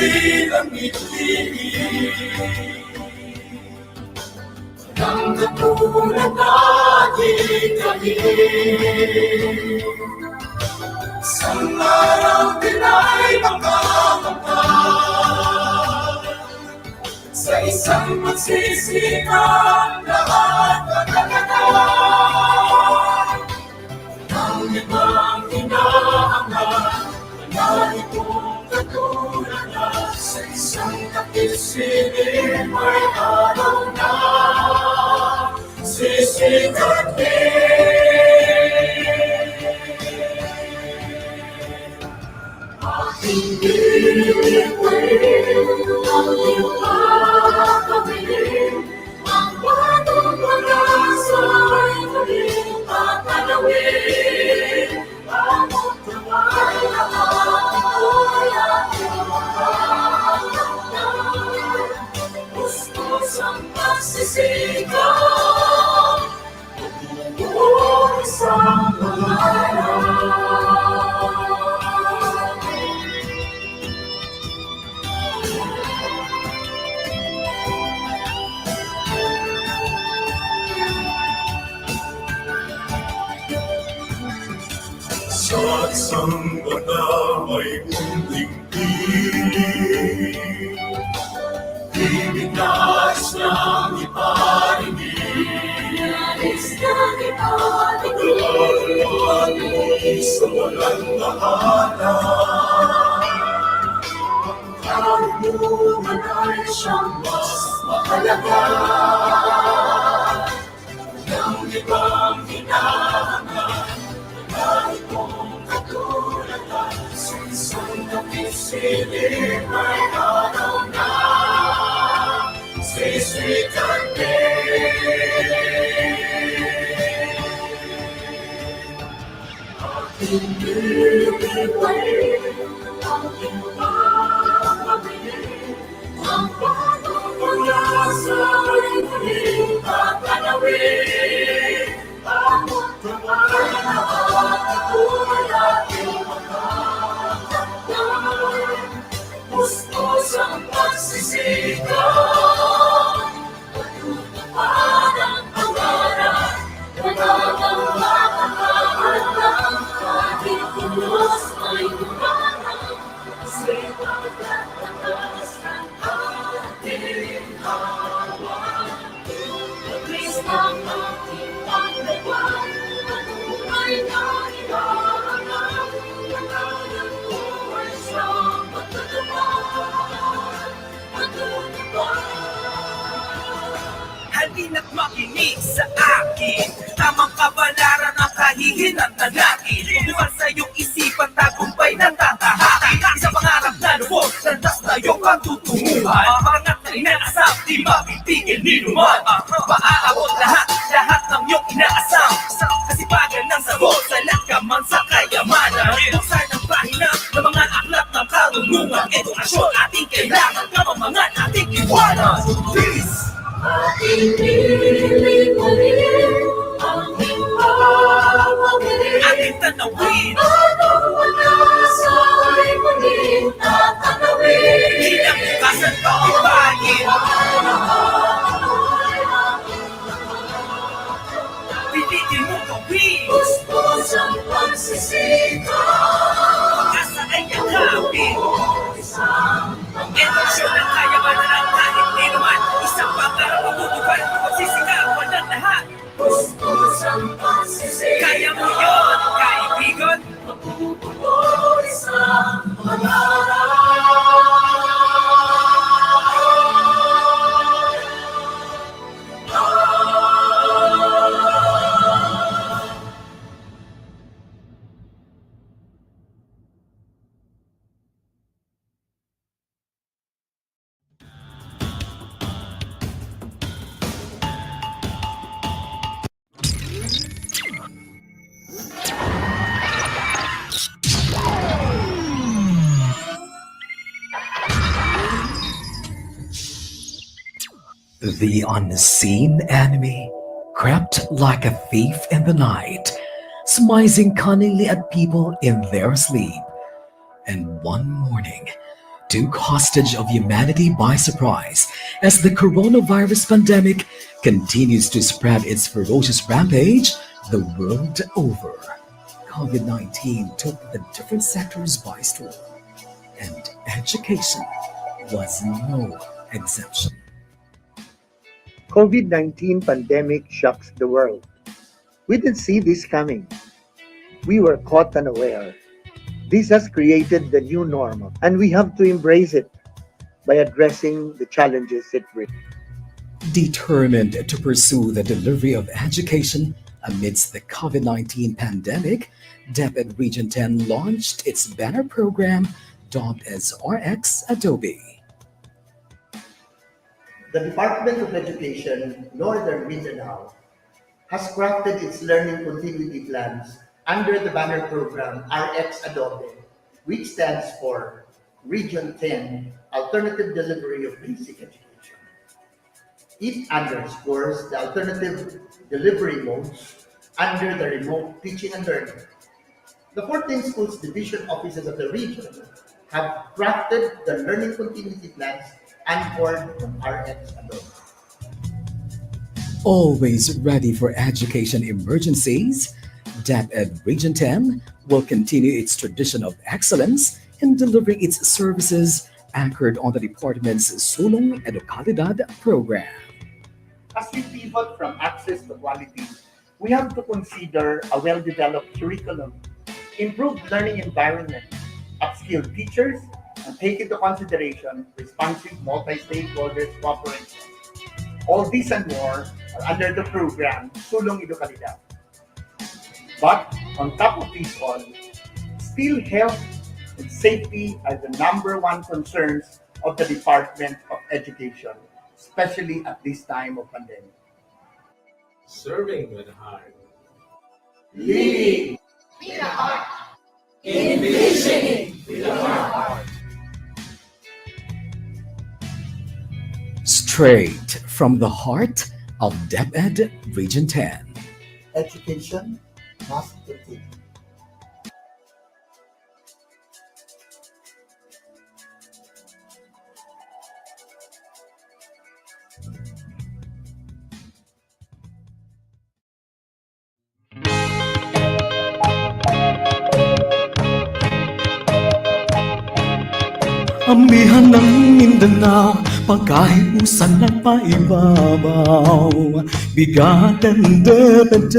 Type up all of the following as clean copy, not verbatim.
bilang ngiti. Walang katulad na hikahin. Isang araw din ay makakamtan. Sa isang magsisikap lahat magagawa. Ang ibang hinahangat, manali kong katulad na sa isang kapisilin may araw na sisikat aking bibigay ang ipapabilin, ang batong pag-asa'y muling tatanawin. Amot naman lahat ako'y aking makakamtan. Gustos ang pagsisigaw, pag-uwi sa pangalan. Sa isang banda may munting piling, ibig nais niyang iparingin. Pagkakalawin sa walang nahalan, ang karunungan ay siyang mas mahalaga. Walang ibang hinahangat, kahit kung katulad na sa isang kapisilin may araw na sisikat aking bibigay, aking mapapabilin, ang batong pag-asa'y muling tatanawin. Amot naman lahat ako'y aking makakamtan. Gustos ang pagsisigaw, patutupad ang pangarap. Wala kang makakaharap, kahit pulos ay humarap. Kasi pagkatakas ng ating hawak, mabilis ng aking paglaban, patunay na hinahanap. Pangalan ko ay siyang matutupad, matutupad. Halina't makinig sa akin, tamang kabalaran ang kahihinatnan natin. Bukas sa iyong isipan, tagumpay na tatahakin. Isang pangarap na lubos, landas na iyong patutunguhan. Pangat na inaasam, di mapipigil ni Luman. Maaabot lahat ng iyong inaasam. Kasipagan ng sagot, salat ka man sa kayamanan. Buksan ang pahina ng mga aklat ng karunungan. Edukasyon ating kailangan, kamamangan ating iwanan. Peace! Aking bibigay, aking mapapabilin, ating tanawin, batong pag-asa'y muling tatanawin. kinabukasan pakibayin, pilitin mo gawin. Gustos ang pagsisigaw, Pag-asa ay yakapin, isang edukasyon ang kayamanan ng kahit di naman. Isang pangarap matutupad, pagsisigawan ng lahat. gustos ang pagsisigaw, Kaya mo yun, kaibigan. mapupuloy sa pangalan. The unseen enemy crept like a thief in the night, smizing cunningly at people in their sleep. And one morning, took hostage of humanity by surprise as the coronavirus pandemic continues to spread its ferocious rampage the world over. COVID 19 took the different sectors by storm, and education was no exception. COVID-19 pandemic shocks the world. We didn't see this coming. We were caught unaware. This has created the new normal, and we have to embrace it by addressing the challenges it brings. Determined to pursue the delivery of education amidst the COVID 19 pandemic, DepEd Region 10 launched its banner program dubbed as RX Adobe. The Department of Education, Northern Mindanao, has crafted its learning continuity plans under the banner program RX Adobe, which stands for Region 10 Alternative Delivery of Basic Education. It underscores the alternative delivery modes under the remote teaching and learning. The 14 schools division offices of the region have crafted the learning continuity plans anchored on RX Adobe. Always ready for education emergencies, DepEd Region 10 will continue its tradition of excellence in delivering its services anchored on the department's Sulong Edukalidad program. As we pivot from access to quality, we have to consider a well-developed curriculum, improved learning environment, upskilled teachers, and take into consideration responsive multi-stakeholders cooperation. All these and more are under the program Sulong Edukalidad. But on top of this all, still health and safety are the number one concerns of the Department of Education, especially at this time of pandemic. Serving with heart. Leading with a heart. Envisioning with a heart. Straight from the heart of DepEd Region 10. Education must continue. Amihan ng Mindanao, pagkahiusan at paibabaw. BigaTEN DepEd,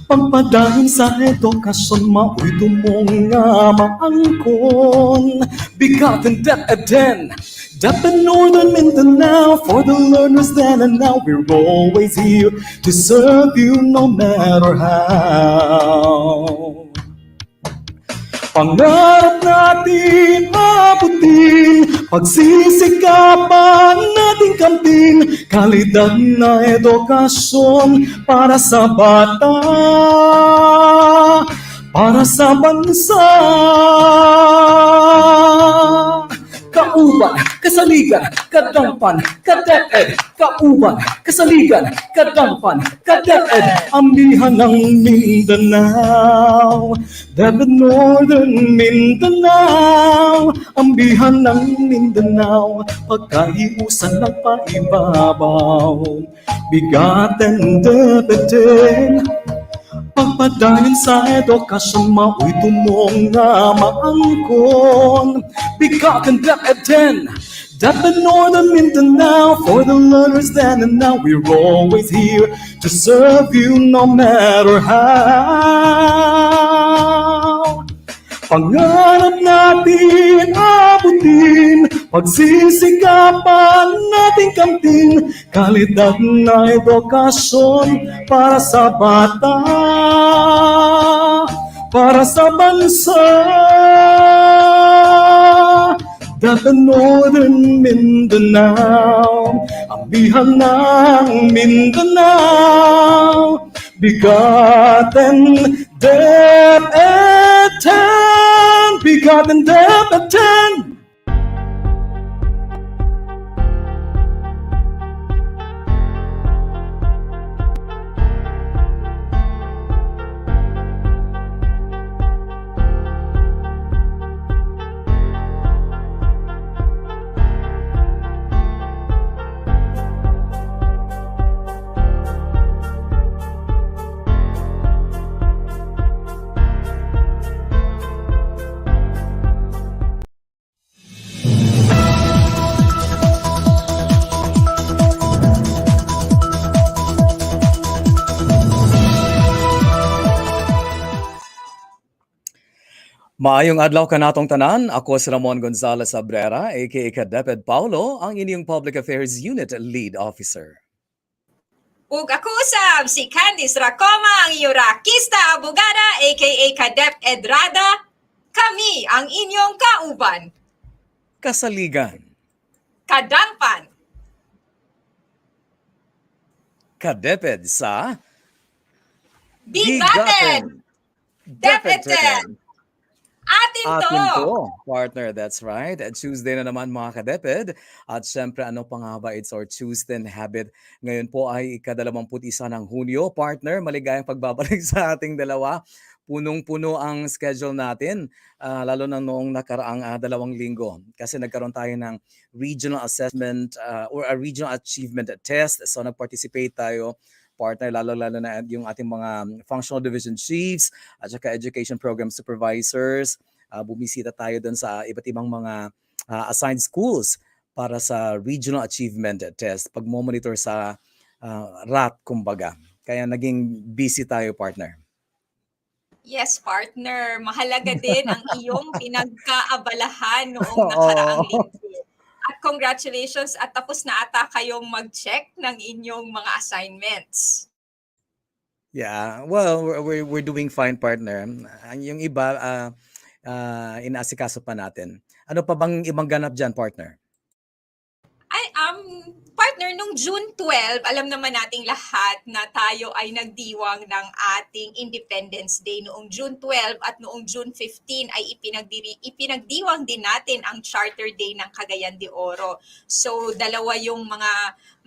pagpadayon sa edukasyon, mao'y tumong nga maangkon. BigaTEN DepEd, DepEd Northern Mindanao, for the learners then and now, we're always here to serve you no matter how. Pangarap natin abutin, pagsisikapan natin kamtin, kalidad na edukasyon para sa bata, para sa bansa. Kauban, kasaligan, kadampan, kadeped. Kauban, kasaligan, kadampan, kadeped. Amihan ng Mindanao, DepEd Northern Mindanao. Ambihan ng Mindanao, pagkahiusan ng paibabaw. BigaTEN DepEd, pagpadayon sa edukasyon, mao'y tumong nga maangkon. BigaTEN DepEd, DepEd Northern Mindanao, for the learners then and now, we're always here to serve you no matter how. Pangarap natin abutin, pagsisikapan natin kamtin, kalidad na edukasyon para sa bata, para sa bansa. DepEd Northern Mindanao, ambihan ng Mindanao. BigaTEN DepEd, BigaTEN DepEd. Maayong adlaw kanatong tanan. Ako si Ramon Gonzalez Abrera, aka DepEd Paulo, ang inyong Public Affairs Unit Lead Officer. Ug ako usab si Candice Racoma, ang iyong rakista abogada aka DepEd Rada. Kami ang inyong kauban, Kasaligan, kadangpan, kadeped sa BigaTEN DepEd. Atin Atin to. to, partner, that's right. Tuesday na naman mga kadeped. At syempre, ano pa nga ba? It's our Tuesday habit. Ngayon po ay ika-21 ng Hunyo. Partner, maligayang pagbabalik sa ating dalawa. Punong-puno ang schedule natin, lalo na noong nakaraang 2 linggo. Kasi nagkaroon tayo ng regional assessment or a regional achievement test. So nag-participate tayo, partner, lalo-lalo na yung ating mga functional division chiefs at saka education program supervisors. Bumisita tayo doon sa iba't ibang mga assigned schools para sa regional achievement test. Pag-monitor sa RAT, kumbaga. Kaya naging busy tayo, partner. Yes, partner. Mahalaga din ang iyong pinagkaabalahan noong nakaraang linggo. At congratulations at tapos na ata kayong mag-check ng inyong mga assignments. Yeah, well, we're doing fine, partner. Yung iba, inaasikaso pa natin. Ano pa bang ibang ganap dyan, partner? Partner, nung June 12, alam naman nating lahat na tayo ay nagdiwang ng ating Independence Day noong June 12 at noong June 15 ay ipinagdiwang din natin ang Charter Day ng Cagayan de Oro. So, dalawa yung mga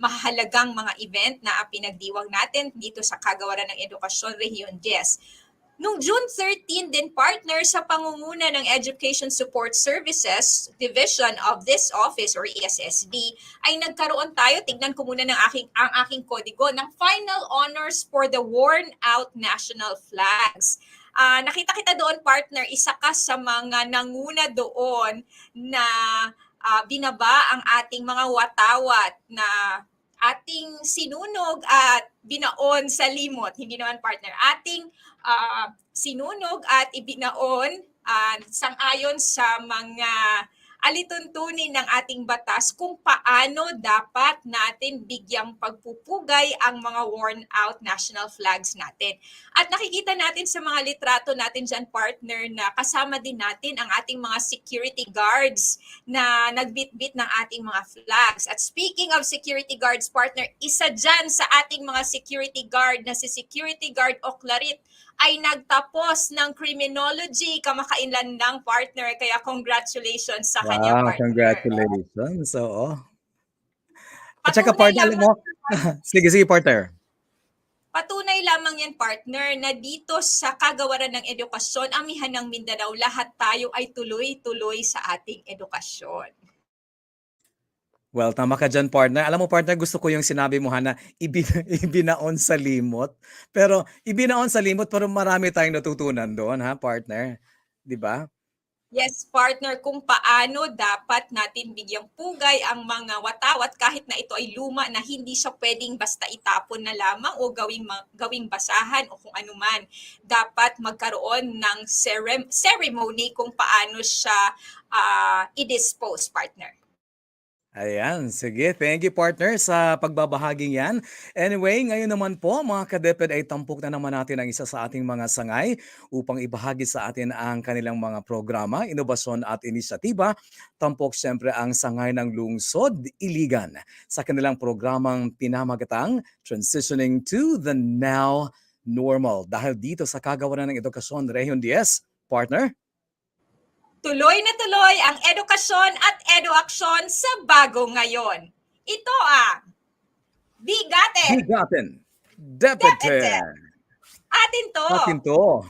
mahalagang mga event na pinagdiwang natin dito sa Kagawaran ng Edukasyon, Region 10. Noong June 13 din, partner, sa pangunguna ng Education Support Services Division of this office or ESSD, ay nagkaroon tayo, tignan ko muna ang aking kodigo, ng final honors for the worn out national flags. Nakita kita doon, partner, isa ka sa mga nanguna doon na binaba ang ating mga watawat na ating sinunog at binaon sa limot. Hindi naman, partner. Ating sinunog at ibinaon sang-ayon sa mga alituntunin ng ating batas kung paano dapat natin bigyang pagpupugay ang mga worn out national flags natin. At nakikita natin sa mga litrato natin dyan, partner, na kasama din natin ang ating mga security guards na nagbitbit ng ating mga flags. At speaking of security guards, partner, isa dyan sa ating mga security guard na si Security Guard Oclarit ay nagtapos ng criminology kamakailan lang, partner. Kaya congratulations sa kanya, partner. Congratulations. Oo. At saka, partner, alam mo, sige, partner. Patunay lamang yan, partner, na dito sa Kagawaran ng Edukasyon, Amihan ng Mindanao, lahat tayo ay tuloy-tuloy sa ating edukasyon. Well, tama ka dyan, partner. Alam mo, partner, gusto ko yung sinabi mo, Hana, ibinaon sa limot. Pero ibinaon sa limot, pero marami tayong natutunan doon, ha, partner? Di ba? Yes, partner, kung paano dapat natin bigyang pugay ang mga watawat kahit na ito ay luma na hindi siya pwedeng basta itapon na lamang o gawing basahan o kung ano man. Dapat magkaroon ng ceremony kung paano siya i-dispose, partner. Ayan, sige. Thank you, partner, sa pagbabahaging yan. Anyway, ngayon naman po, mga kadeped, ay tampok na naman natin ang isa sa ating mga sangay upang ibahagi sa atin ang kanilang mga programa, inobasyon at inisyatiba. Tampok siyempre ang sangay ng lungsod, Iligan, sa kanilang programang pinamagatang Transitioning to the Now Normal. Dahil dito sa Kagawaran ng Edukasyon, Region 10, partner, tuloy na tuloy ang edukasyon at eduaksyon sa bago ngayon. Ito ang BigaTEN DepEd. Atin to. Atin to.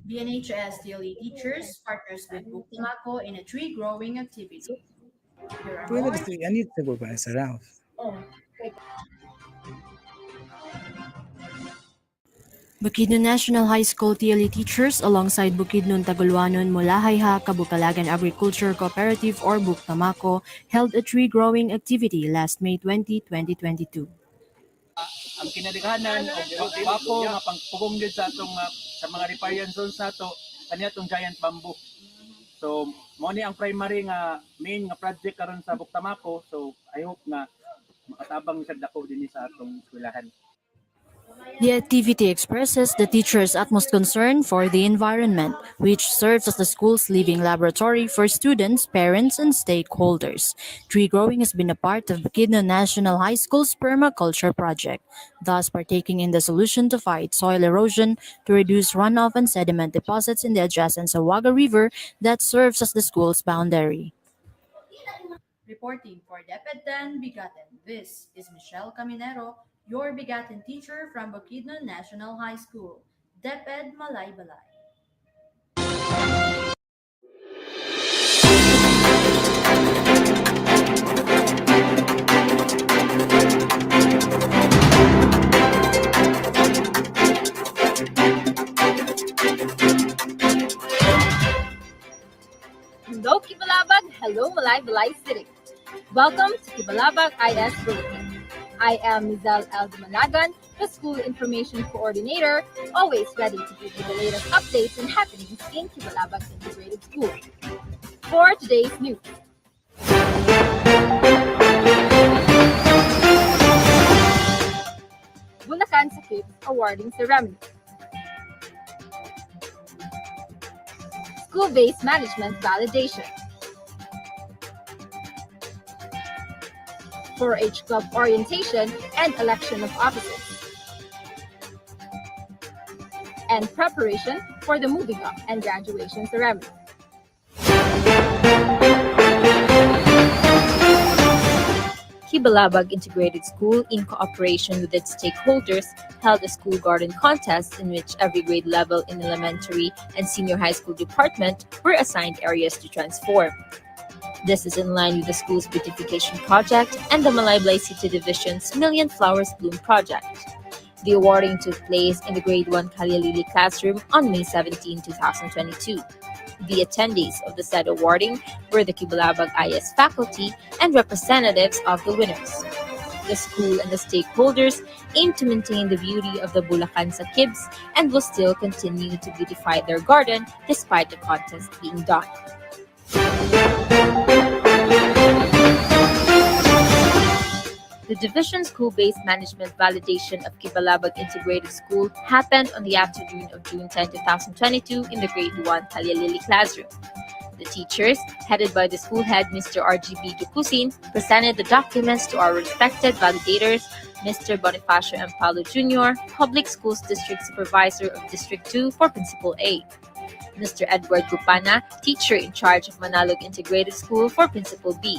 BNHS DLE teachers partners with Buktamako in a tree growing activity. Here are Pwede more. kasi, anit sa baba sa Ralph. Bukidnon National High School TLE teachers alongside Bukidnon Tagaluanon Mulahayha Kabukalagan Agriculture Cooperative or Buktamako held a tree growing activity last May 20, 2022. Ang kinadikahanan o wapo nga pangpugong gid sa atong sa mga riparian zones nato kaniya tong giant bamboo. So mo ni ang primary nga main nga project karon sa Buktamako. So I hope na makatabang sa dako dinhi sa atong eskwelahan. The activity expresses the teachers' utmost concern for the environment, which serves as the school's living laboratory for students, parents, and stakeholders. Tree growing has been a part of Bukidnon National High School's permaculture project, thus partaking in the solution to fight soil erosion, to reduce runoff and sediment deposits in the adjacent Sawaga River that serves as the school's boundary. Reporting for DepEd BigaTEN, this is Michelle Caminero, your BigaTEN teacher from Bukidnon National High School. DepEd Malay-Balay. Hello Kibalabag, hello Malay-Balay City. Welcome to Kibalabag IS Bulletin. I am Mizal Managan, the School Information Coordinator, always ready to give you the latest updates and happenings in Kibalabag Integrated School. For today's news, Bulacan sa Kids Awarding Ceremony, School-Based Management Validation, 4-H Club Orientation and Election of Officers, and preparation for the moving up and graduation ceremony. Kibalabag Integrated School, in cooperation with its stakeholders, held a school garden contest in which every grade level in elementary and senior high school department were assigned areas to transform. This is in line with the school's beautification project and the Malay-Balay City Division's Million Flowers Bloom project. The awarding took place in the Grade 1 Kalyalili classroom on May 17, 2022. The attendees of the said awarding were the Kibalabag IS faculty and representatives of the winners. The school and the stakeholders aim to maintain the beauty of the Bulacan sa Kibs and will still continue to beautify their garden despite the contest being done. The Division School-Based Management Validation of Kibalabag Integrated School happened on the afternoon of June 10, 2022 in the Grade 1 Kalyalili classroom. The teachers, headed by the school head Mr. RGB Dukusin, presented the documents to our respected validators, Mr. Bonifacio M. Paulo Jr., Public Schools District Supervisor of District 2 for Principal A, Mr. Edward Gupana, Teacher in charge of Manalog Integrated School for Principal B,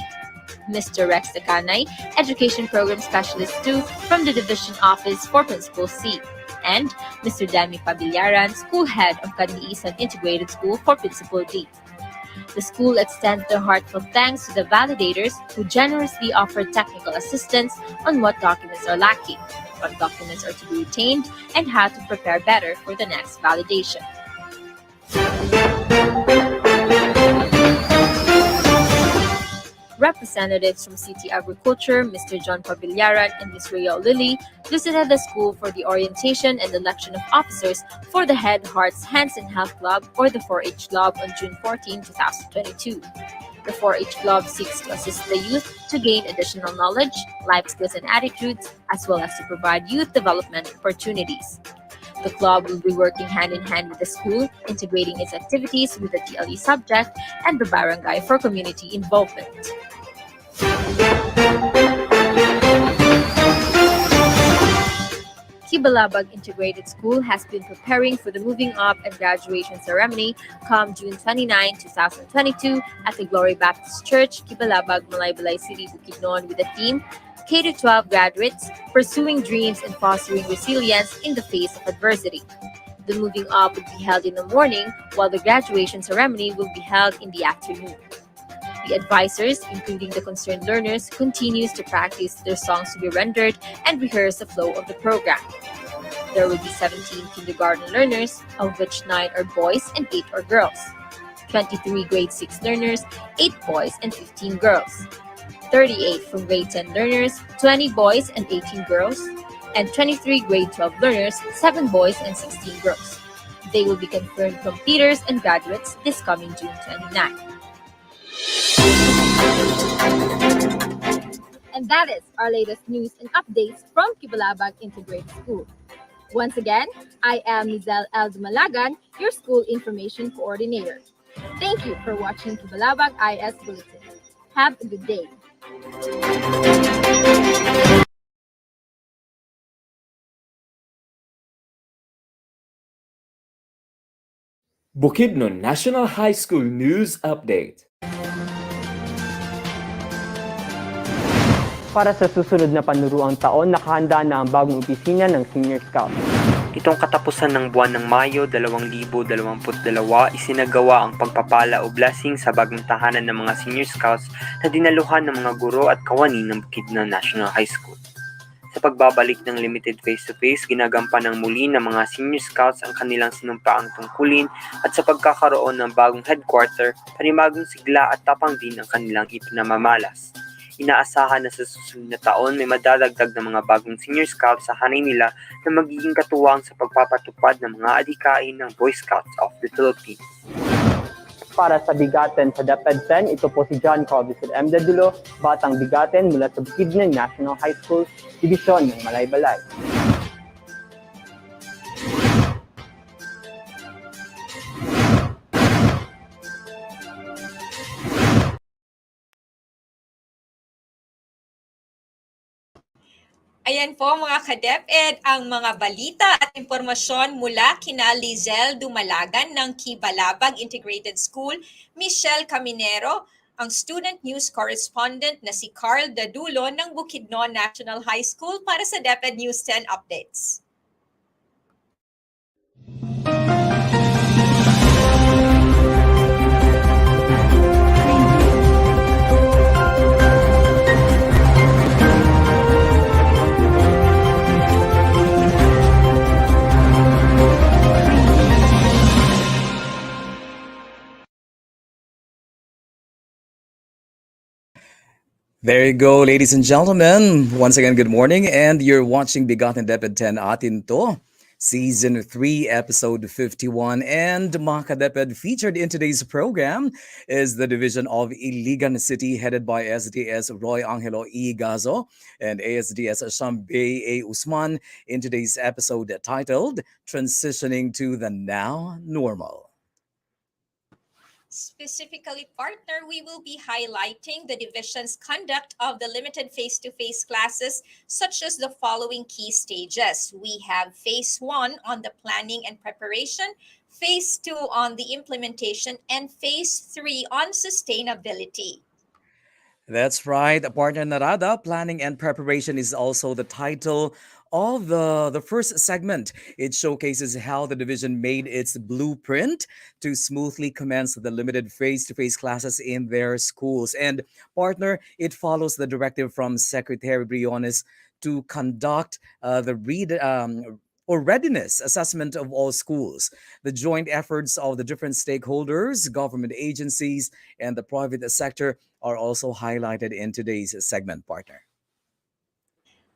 Mr. Rex Takanay, Education Program Specialist 2 from the Division Office for Principal C, and Mr. Dami Pabillaran, School Head of Kandiisan Integrated School for Principal D. The school extends their heartfelt thanks to the validators who generously offered technical assistance on what documents are lacking, what documents are to be retained, and how to prepare better for the next validation. Representatives from City Agriculture, Mr. John Pabillaran and Ms. Rhea Lilly, visited the school for the orientation and election of officers for the Head, Hearts, Hands and Health Club or the 4-H Club on June 14, 2022. The 4-H Club seeks to assist the youth to gain additional knowledge, life skills and attitudes, as well as to provide youth development opportunities. The club will be working hand-in-hand with the school, integrating its activities with the TLE subject and the barangay for community involvement. Kibalabag Integrated School has been preparing for the moving up and graduation ceremony come June 29, 2022 at the Glory Baptist Church, Kibalabag, Malay-Balay City, Bukidnon with the theme K-12 Graduates Pursuing Dreams and Fostering Resilience in the Face of Adversity. The moving up will be held in the morning, while the graduation ceremony will be held in the afternoon. The advisors, including the concerned learners, continues to practice their songs to be rendered and rehearse the flow of the program. There will be 17 kindergarten learners, of which 9 are boys and 8 are girls. 23 grade 6 learners, 8 boys and 15 girls. 38 from grade 10 learners, 20 boys and 18 girls, and 23 grade 12 learners, 7 boys and 16 girls. They will be confirmed completers and graduates this coming June 29. And that is our latest news and updates from Kibalabag Integrated School. Once again, I am Lizelle Aldumalagan, your school information coordinator. Thank you for watching Kibalabag IS Bulletin. Have a good day. Bukidnon National High School News Update. Para sa susunod na panuruang taon, nakahanda na ang bagong opisina ng Senior Scout. Itong katapusan ng buwan ng Mayo 2022, isinagawa ang pagpapala o blessing sa bagong tahanan ng mga Senior Scouts na dinaluhan ng mga guro at kawani ng Bukidnon National High School. Sa pagbabalik ng limited face-to-face, ginagampan ng muli ng mga Senior Scouts ang kanilang sinumpaang tungkulin at sa pagkakaroon ng bagong headquarter, panibagong sigla at tapang din ang kanilang ipinamamalas. Inaasahan na sa susunod na taon may madadagdag na mga bagong Senior Scouts sa hanay nila na magiging katuwang sa pagpapatupad ng mga adhikain ng Boy Scouts of the Philippines. Para sa BigaTEN sa DepEd 10, ito po si John Calvisel M. Dedulo, Batang BigaTEN mula sa Bukidnon National High School, Dibisyon ng Malaybalay. Ayan po mga ka-DepEd, ang mga balita at impormasyon mula kina Lizelle Dumalagan ng Kibalabag Integrated School, Michelle Caminero, ang student news correspondent na si Carl Dadulo ng Bukidnon National High School para sa DepEd News 10 Updates. There you go, ladies and gentlemen. Once again, good morning, and you're watching BigaTEN DepEd 10 Atin To, Season 3, Episode 51. And mga ka-DepEd, featured in today's program is the Division of Iligan City, headed by SDS Roy Angelo E. Gazo and ASDS Shambay A. Usman, in today's episode titled, Transitioning to the Now Normal. Specifically, partner, we will be highlighting the division's conduct of the limited face-to-face classes, such as the following key stages. We have Phase 1 on the planning and preparation, Phase 2 on the implementation, and Phase 3 on sustainability. That's right, partner Narada. Planning and preparation is also the title of the first segment. It showcases how the division made its blueprint to smoothly commence the limited face-to-face classes in their schools. And partner, it follows the directive from Secretary Briones to conduct the readiness assessment of all schools. The joint efforts of the different stakeholders, government agencies, and the private sector are also highlighted in today's segment, partner.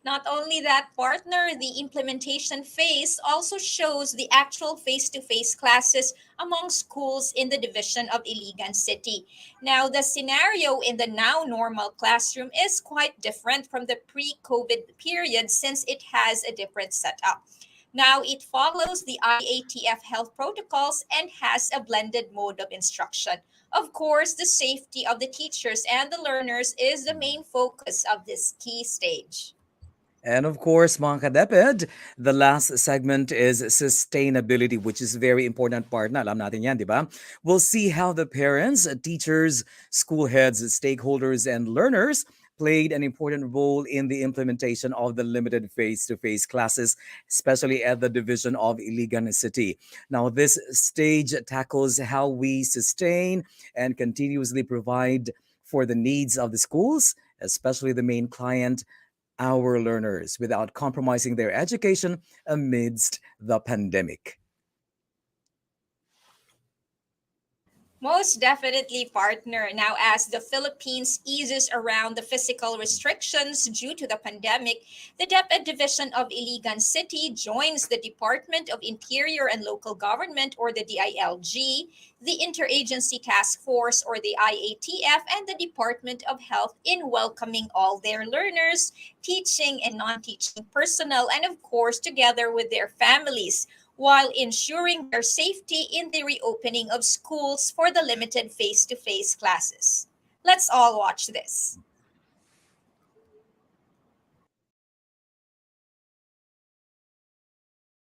Not only that, partner, the implementation phase also shows the actual face-to-face classes among schools in the division of Iligan City. Now, the scenario in the now normal classroom is quite different from the pre-COVID period since it has a different setup. Now, it follows the IATF health protocols and has a blended mode of instruction. Of course, the safety of the teachers and the learners is the main focus of this key stage. And of course, mga ka-DepEd, the last segment is sustainability, which is very important part na. Alam natin yan, di ba? We'll see how the parents, teachers, school heads, stakeholders, and learners played an important role in the implementation of the limited face-to-face classes, especially at the division of Iligan City. Now, this stage tackles how we sustain and continuously provide for the needs of the schools, especially the main client, our learners, without compromising their education amidst the pandemic. Most definitely, partner. Now, as the Philippines eases around the physical restrictions due to the pandemic, the DepEd Division of Iligan City joins the Department of Interior and Local Government, or the DILG, the Interagency Task Force, or the IATF, and the Department of Health in welcoming all their learners, teaching and non-teaching personnel, and of course, together with their families, while ensuring their safety in the reopening of schools for the limited face-to-face classes. Let's all watch this.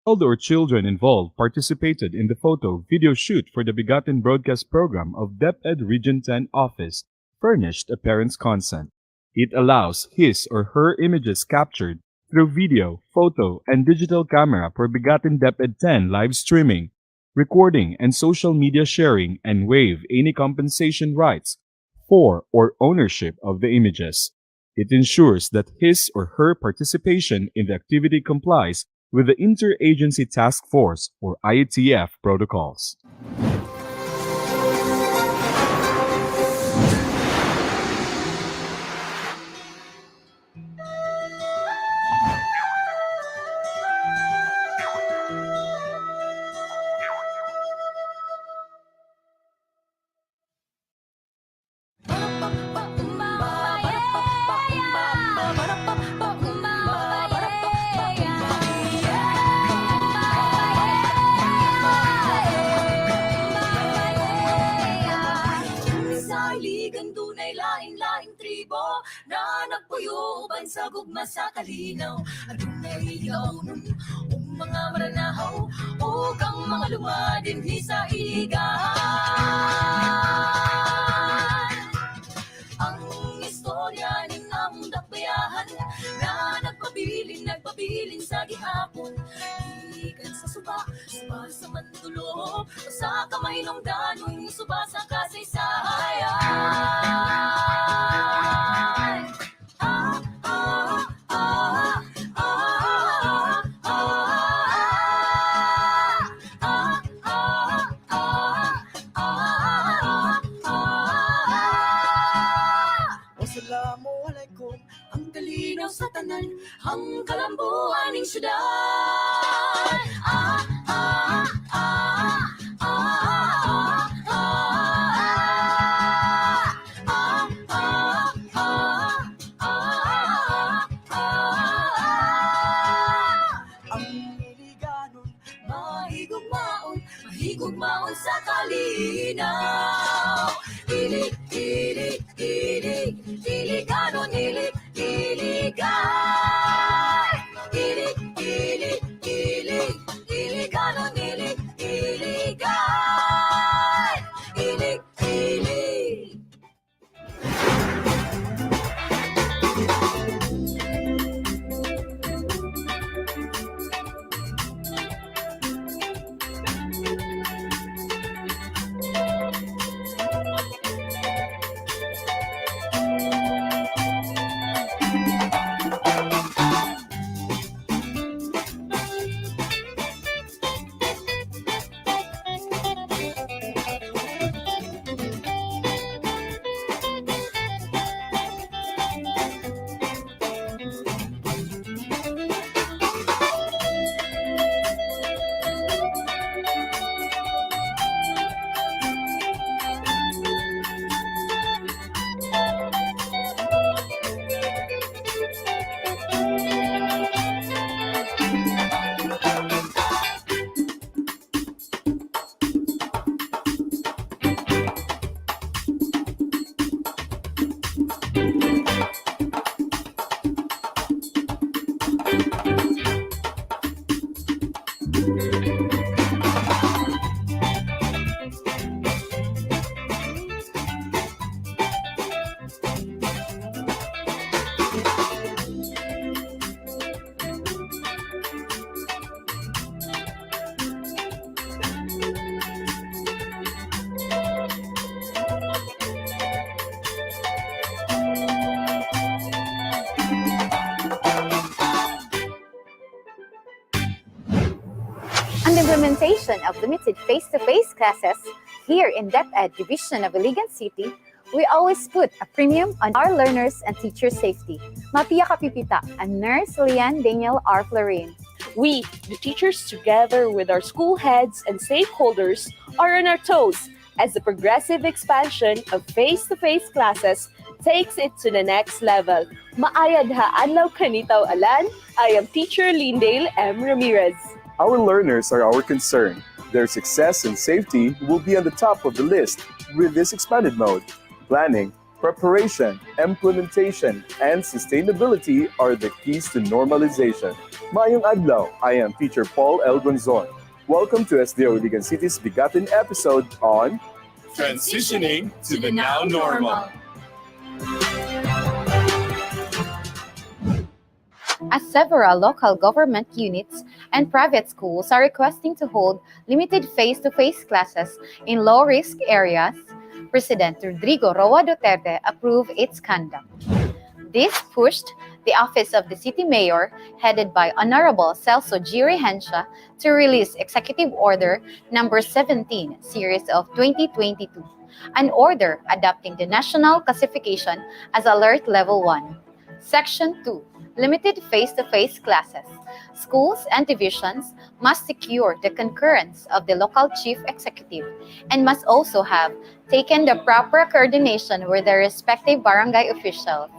Or children involved participated in the photo video shoot for the BigaTEN broadcast program of DepEd Region 10 Office, furnished a parent's consent. It allows his or her images captured through video, photo, and digital camera for BigaTEN DepEd 10 live streaming, recording, and social media sharing, and waive any compensation rights for or ownership of the images. It ensures that his or her participation in the activity complies with the Interagency Task Force or IATF protocols. Na nagpuyo uban sa gugma sa kalinaw adunay yaw nun ug mga maranahaw ug ang mga lumadinhi sa Iligan. Ang istorya ning among dakbayahan na nagpabilin sa gihapon gikan sa suba sa mantulo sa kamay ng danong suba sa kasaysayan. Wassalamualaikum, ang kalinaw sa tanan, ang kalambuan ng syudad. Mahigugmaon sa kalinaw. Ilig, ilig, ilig, iliganon, ilig, iligay. Ilig, ilig, ilig, iliganon, ilig, iligay. Ilig, ilig. and the implementation of limited face-to-face classes here in DepEd Division of Iligan City, we always put a premium on our learners and teacher safety. Mapia Kapipita and Nurse Lian Daniel R. Florin. We, the teachers, together with our school heads and stakeholders, are on our toes as the progressive expansion of face-to-face classes takes it to the next level. Maayad ha adlaw kanitaw alan, I am teacher Lindale M. Ramirez. Our learners are our concern. Their success and safety will be on the top of the list with this expanded mode. Planning, preparation, implementation, and sustainability are the keys to normalization. Mayong adlaw, I am teacher Paul L. Gonzon. Welcome to SDO Iligan City's BigaTEN episode on Transitioning to the Now Normal. As several local government units and private schools are requesting to hold limited face-to-face classes in low-risk areas, President Rodrigo Roa Duterte approved its conduct. This pushed the office of the city mayor, headed by Honorable Celso G. Regencia, to release Executive Order Number 17, Series of 2022, an order adopting the national classification as Alert Level 1. Section 2, Limited face-to-face classes. Schools and divisions must secure the concurrence of the local chief executive and must also have taken the proper coordination with their respective barangay officials.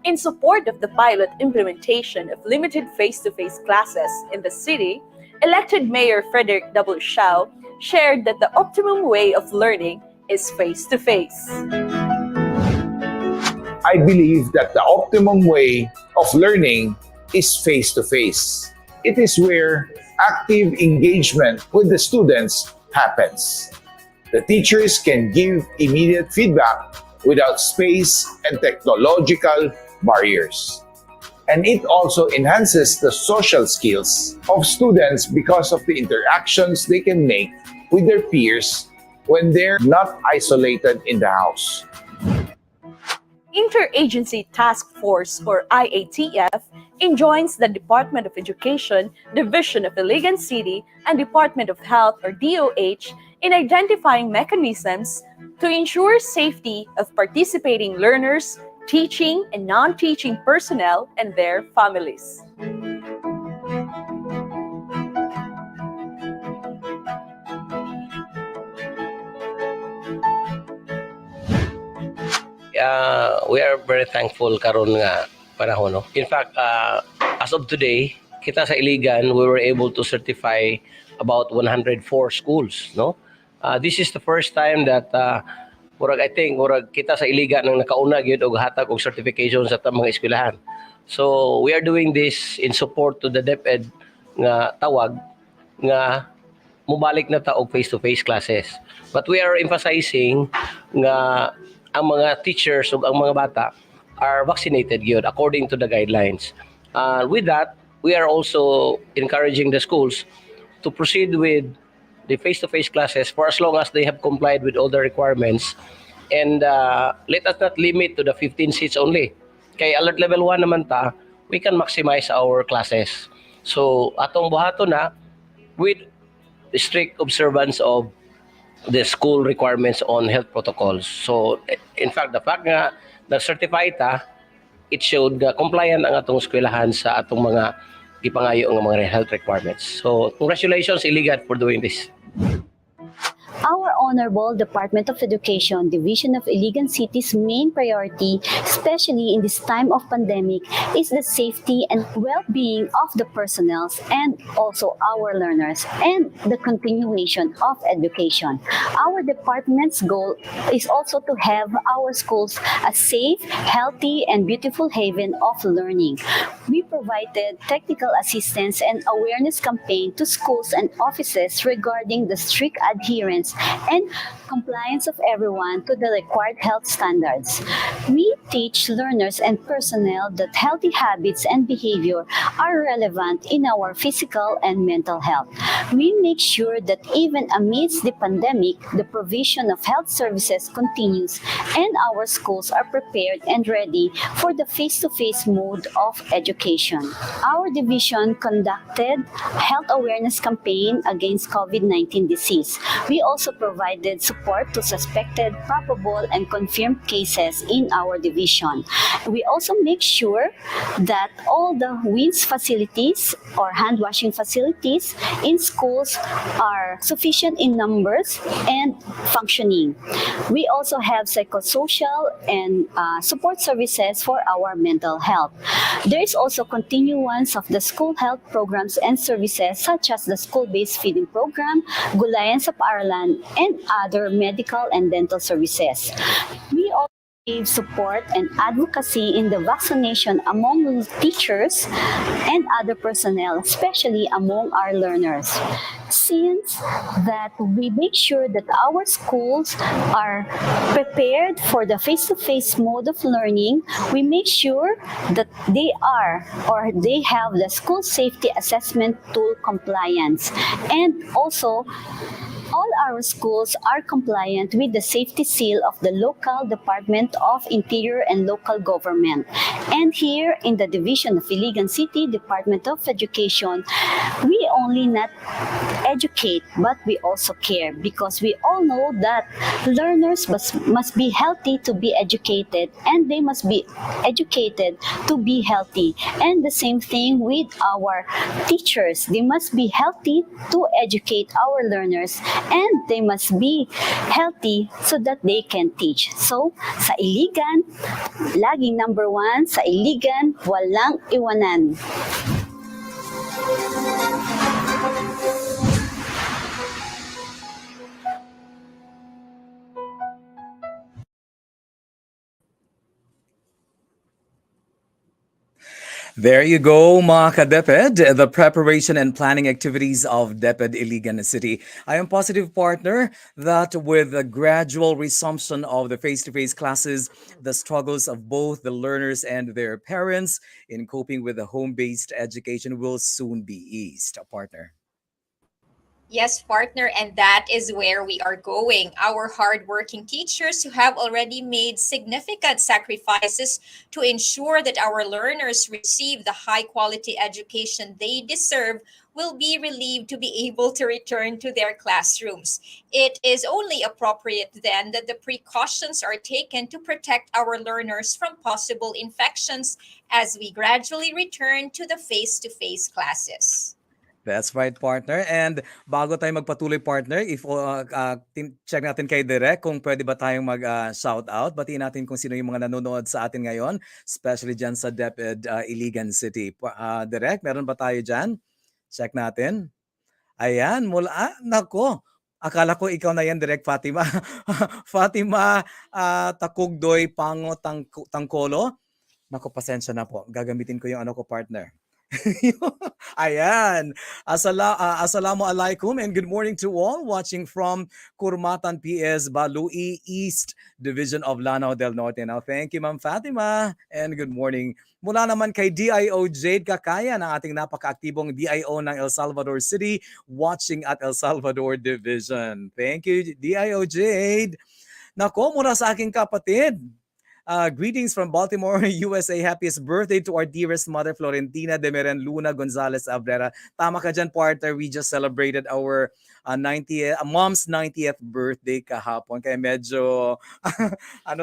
In support of the pilot implementation of limited face-to-face classes in the city, elected Mayor Frederick W. Shao shared that the optimum way of learning is face-to-face. I believe that the optimum way of learning is face-to-face. It is where active engagement with the students happens. The teachers can give immediate feedback without space and technological barriers. And it also enhances the social skills of students because of the interactions they can make with their peers when they're not isolated in the house. Interagency Task Force, or IATF, enjoins the Department of Education, Division of Iligan City, and Department of Health, or DOH, in identifying mechanisms to ensure safety of participating learners, teaching and non-teaching personnel, and their families. We are very thankful karon nga panahon, no? In fact, as of today, kita sa Iligan, we were able to certify about 104 schools, no? This is the first time that I think kita sa Iligan nang nakauna gyud og hatag og certification sa mga eskwelahan. So we are doing this in support to the DepEd nga tawag nga mubalik na ta og face-to-face classes. But we are emphasizing nga ang mga teachers ug ang mga bata are vaccinated gyud according to the guidelines. With that, we are also encouraging the schools to proceed with the face-to-face classes for as long as they have complied with all the requirements. And let us not limit to the 15 seats only. Kay alert level 1 naman ta, we can maximize our classes. So atong buhato na with the strict observance of the school requirements on health protocols. So in fact, the fact nga na-certify ta, it showed nga compliant ang atong eskwelahan sa atong mga gipangayo nga mga health requirements. So congratulations Iligan for doing this. Our Honorable Department of Education, Division of Iligan City's main priority, especially in this time of pandemic, is the safety and well-being of the personnel and also our learners and the continuation of education. Our department's goal is also to have our schools a safe, healthy, and beautiful haven of learning. We provided technical assistance and awareness campaign to schools and offices regarding the strict adherence and and compliance of everyone to the required health standards. We teach learners and personnel that healthy habits and behavior are relevant in our physical and mental health. We make sure that even amidst the pandemic, the provision of health services continues and our schools are prepared and ready for the face-to-face mode of education. Our division conducted health awareness campaign against COVID-19 disease. We also provided support to suspected, probable, and confirmed cases in our division. We also make sure that all the WINS facilities or hand washing facilities in schools are sufficient in numbers and functioning. We also have psychosocial and support services for our mental health. There is also continuance of the school health programs and services such as the school-based feeding program, Gulayan sa Paaralan, and other medical and dental services. We also gave support and advocacy in the vaccination among teachers and other personnel, especially among our learners. Since that we make sure that our schools are prepared for the face-to-face mode of learning, we make sure that they are or they have the school safety assessment tool compliance, and also all our schools are compliant with the safety seal of the local Department of Interior and Local Government. And here in the Division of Iligan City Department of Education, we only not educate but we also care, because we all know that learners must be healthy to be educated, and they must be educated to be healthy. And the same thing with our teachers. They must be healthy to educate our learners, and they must be healthy so that they can teach. So, sa Iligan, laging number 1, sa Iligan, walang iwanan. There you go, mga ka-DepEd, the preparation and planning activities of DepEd Iligan City. I am positive, partner, that with the gradual resumption of the face-to-face classes, the struggles of both the learners and their parents in coping with the home-based education will soon be eased, partner. Yes, partner, and that is where we are going. Our hardworking teachers who have already made significant sacrifices to ensure that our learners receive the high quality education they deserve will be relieved to be able to return to their classrooms. It is only appropriate then that the precautions are taken to protect our learners from possible infections as we gradually return to the face-to-face classes. That's right, partner. And bago tayo magpatuloy, partner, if check natin kay Direk kung pwede ba tayong mag-shout out. Batiin natin kung sino yung mga nanonood sa atin ngayon, especially dyan sa DepEd Iligan City. Direk, meron ba tayo dyan? Check natin. Ayan, nako. Akala ko ikaw na yan, Direk Fatima. Fatima Takugdoy Pango Tangkolo. Nako, pasensya na po. Gagamitin ko yung ko, partner. Ayan. Assalamu alaikum and good morning to all watching from Kurmatan PS, Balui East Division of Lanao del Norte. Now, thank you, Ma'am Fatima, and good morning. Mula naman kay DIO Jade Kakaya, ng ating napaka-aktibong DIO ng El Salvador City, watching at El Salvador Division. Thank you, DIO Jade. Nako, mula sa aking kapatid, greetings from Baltimore, USA. Happiest birthday to our dearest mother, Florentina de Meren Luna Gonzalez Abrera. Tama ka dyan, partner. We just celebrated our mom's 90th birthday kahapon. Kaya medyo,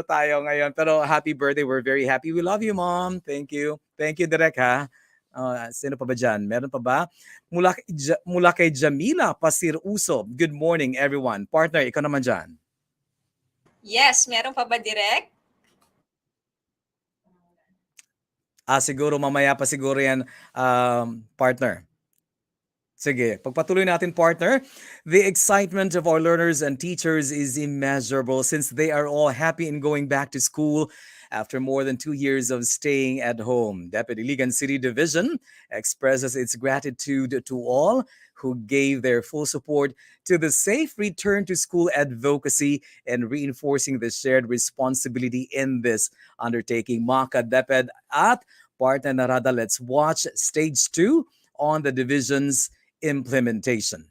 tayo ngayon. Pero happy birthday. We're very happy. We love you, Mom. Thank you. Thank you, Direk, ha? Sino pa ba dyan? Meron pa ba? Mula kay Jamila Pasir Uso. Good morning, everyone. Partner, ikaw naman dyan. Yes, meron pa ba, Direk? Siguro mamaya pa siguro yan, partner. Sige, pagpatuloy natin partner. The excitement of our learners and teachers is immeasurable since they are all happy in going back to school after more than 2 years of staying at home. DepEd Iligan City Division expresses its gratitude to all who gave their full support to the safe return to school advocacy and reinforcing the shared responsibility in this undertaking. Mga DepEd at partner Narada, let's watch stage 2 on the division's implementation.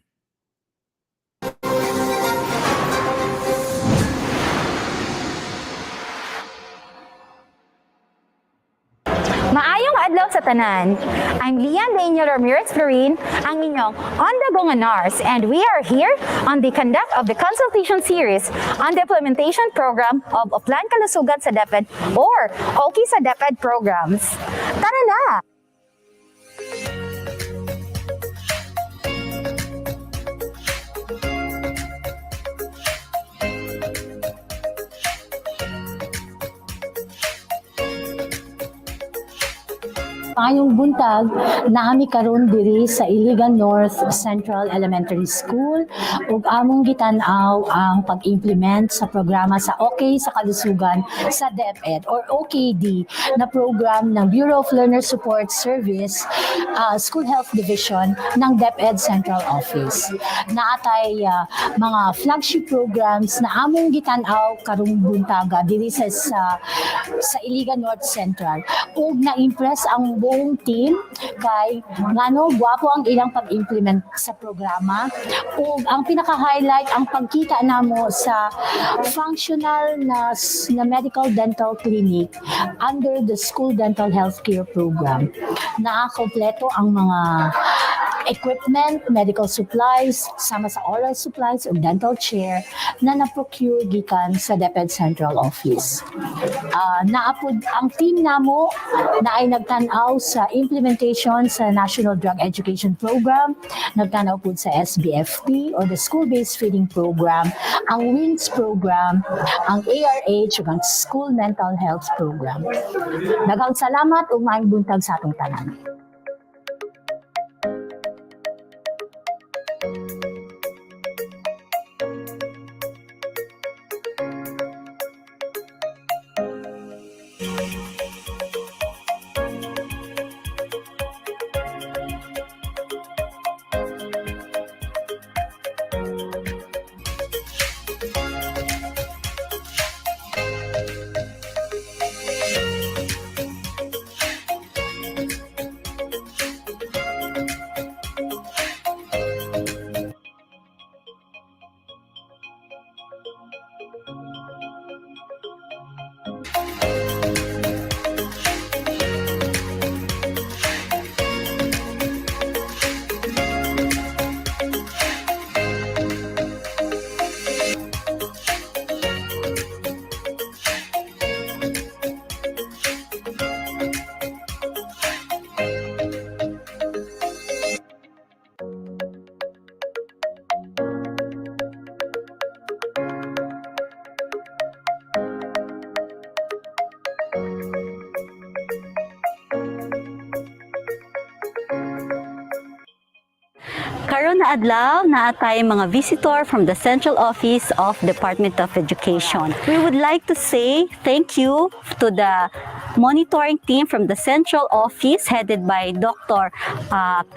Maayong adlaw sa tanan. I'm Lian Daniel Ramirez Florin, ang inyong on-the-go nurse, and we are here on the conduct of the consultation series on the implementation program of Offline Kalusugan sa DepEd or OKI sa DepEd programs. Tara na! Maayong buntag naami karon diri sa Iligan North Central Elementary School ug among gitan-aw ang pag-implement sa programa sa OK sa Kalusugan sa DepEd or OKD na program ng Bureau of Learner Support Service School Health Division ng DepEd Central Office. Naatay mga flagship programs na among gitan-aw karong buntaga diri sa Iligan North Central ug na-impress ang buong team kay ngano gwapo ang ilang pag-implement sa programa ug ang pinaka-highlight ang pagkita namo sa functional na medical dental clinic under the school dental healthcare program. Nakakompleto ang mga equipment, medical supplies, sama sa oral supplies ug dental chair na na-procure gikan sa DepEd Central Office. Naapod ang team namo na ay nagtan-aw sa implementation sa National Drug Education Program, nagtan-aw pud sa SBFP or the School-Based Feeding Program, ang WINS Program, ang ARH ug ang School Mental Health Program. Daghang salamat ug maayong buntag sa atong tanan. Karon na adlaw na atay mga visitor from the Central Office of Department of Education. We would like to say thank you to the monitoring team from the Central Office headed by Dr.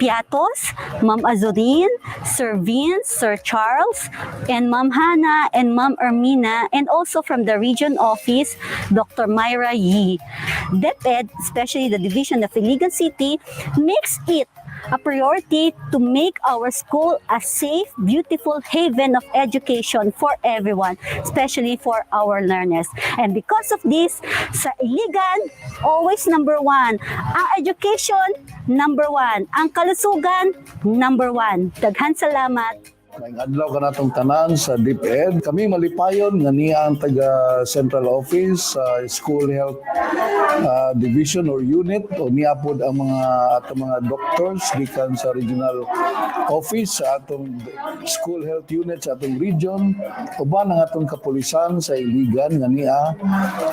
Piatos, Ma'am Azurin, Sir Vince, Sir Charles, and Ma'am Hannah and Ma'am Ermina, and also from the Region Office, Dr. Myra Yee. DepEd, especially the Division of Iligan City, makes it a priority to make our school a safe, beautiful haven of education for everyone, especially for our learners. And because of this, sa Iligan, always number one. Ang education, number one. Ang kalusugan, number one. Daghan salamat. Maayong adlaw ka natong tanan sa DepEd. Kami malipayon nga niya ang taga Central Office sa School Health Division or Unit o niya pod ang atong mga doctors gikan sa Regional Office sa atong School Health Unit sa atong region uban ang atong kapulisan sa Iligan nga niya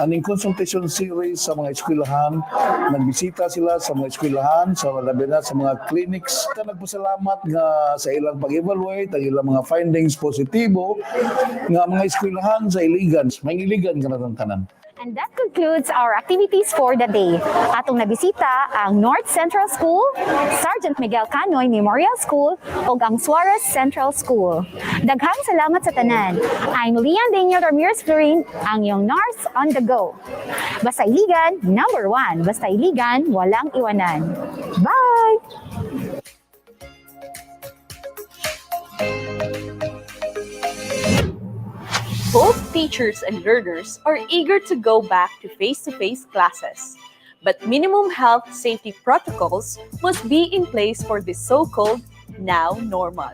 aning consultation series sa mga eskwelahan. Nagbisita sila sa mga eskwelahan sa labi na sa mga clinics. Nagpasalamat nga sa ilang pag-evaluate ang ilang mga findings positibo nga mga eskwelahan sa Iligan. May Iligan ka na tanan. And that concludes our activities for the day. Atong nabisita ang North Central School, Sergeant Miguel Canoy Memorial School, ug ang Suarez Central School. Daghang salamat sa tanan. I'm Lian Daniel Ramirez Florin, ang iyong nurse on the go. Basta Iligan, number 1. Basta Iligan, walang iwanan. Bye! Both teachers and learners are eager to go back to face-to-face classes. But minimum health safety protocols must be in place for this so-called now normal.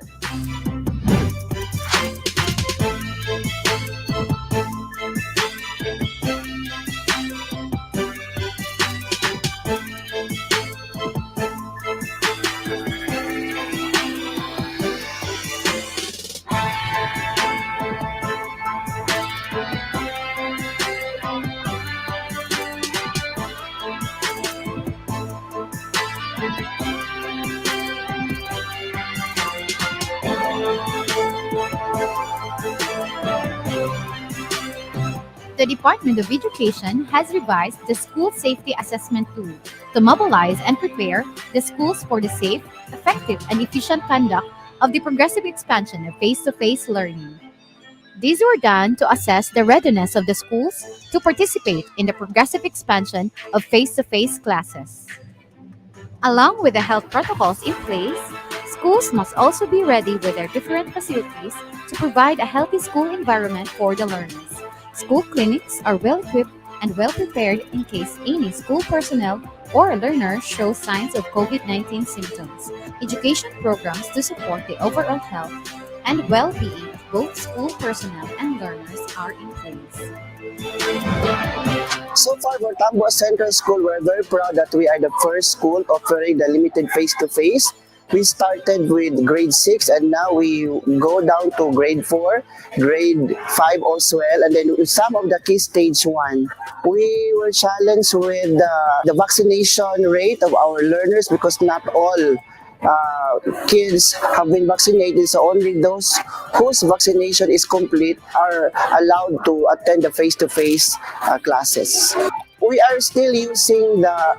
The Department of Education has revised the School Safety Assessment Tool to mobilize and prepare the schools for the safe, effective, and efficient conduct of the progressive expansion of face-to-face learning. These were done to assess the readiness of the schools to participate in the progressive expansion of face-to-face classes. Along with the health protocols in place, schools must also be ready with their different facilities to provide a healthy school environment for the learners. School clinics are well equipped and well prepared in case any school personnel or learners show signs of COVID-19 symptoms. Education programs to support the overall health and well-being of both school personnel and learners are in place. So far for Tambo Central School, we're very proud that we are the first school offering the limited face-to-face. We started with grade 6 and now we go down to grade 4, grade 5 as well, and then with some of the key stage 1. We were challenged with the vaccination rate of our learners because not all kids have been vaccinated, so only those whose vaccination is complete are allowed to attend the face-to-face classes. We are still using the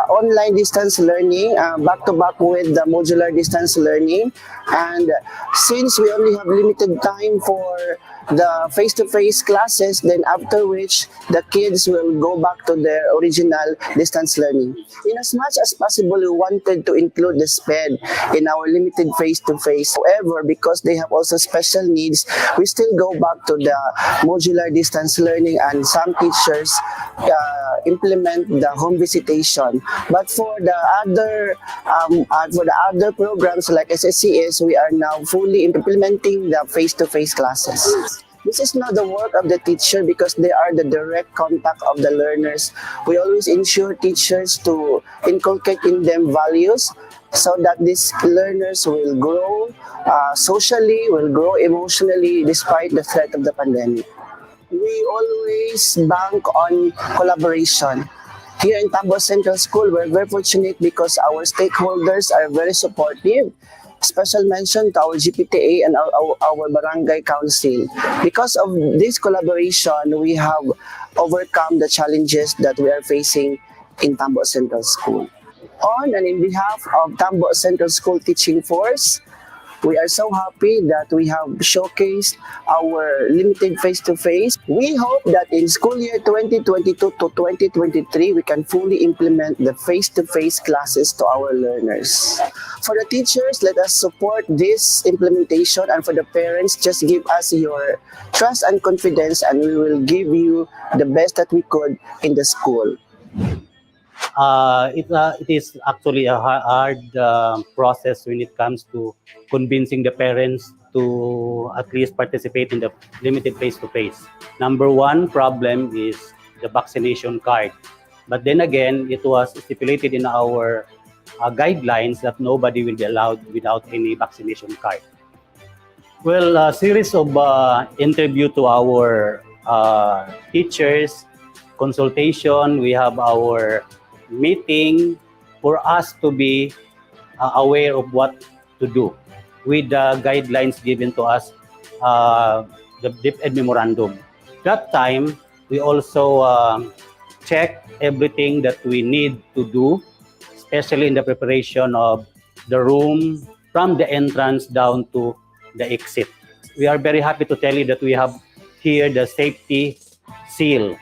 online distance learning, back-to-back with the modular distance learning. And since we only have limited time for the face-to-face classes, then after which the kids will go back to their original distance learning. In as much as possible, we wanted to include the SPED in our limited face-to-face. However, because they have also special needs, we still go back to the modular distance learning, and some teachers implement the home visitation. But for the other programs like SSCS, we are now fully implementing the face-to-face classes. This is not the work of the teacher because they are the direct contact of the learners. We always ensure teachers to inculcate in them values so that these learners will grow socially, will grow emotionally despite the threat of the pandemic. We always bank on collaboration. Here in Tambo Central School, we're very fortunate because our stakeholders are very supportive. Special mention to our GPTA and our barangay council. Because of this collaboration, we have overcome the challenges that we are facing in Tambo Central School. On and in behalf of Tambo Central School Teaching Force, we are so happy that we have showcased our limited face-to-face. We hope that in school year 2022 to 2023, we can fully implement the face-to-face classes to our learners. For the teachers, let us support this implementation, and for the parents, just give us your trust and confidence, and we will give you the best that we could in the school. It is actually a hard process when it comes to convincing the parents to at least participate in the limited face-to-face. Number one problem is the vaccination card. But then again, it was stipulated in our guidelines that nobody will be allowed without any vaccination card. Well, a series of interview to our teachers, consultation, we have our meeting for us to be aware of what to do with the guidelines given to us, the DepEd memorandum. That time, we also check everything that we need to do, especially in the preparation of the room from the entrance down to the exit. We are very happy to tell you that we have here the safety seal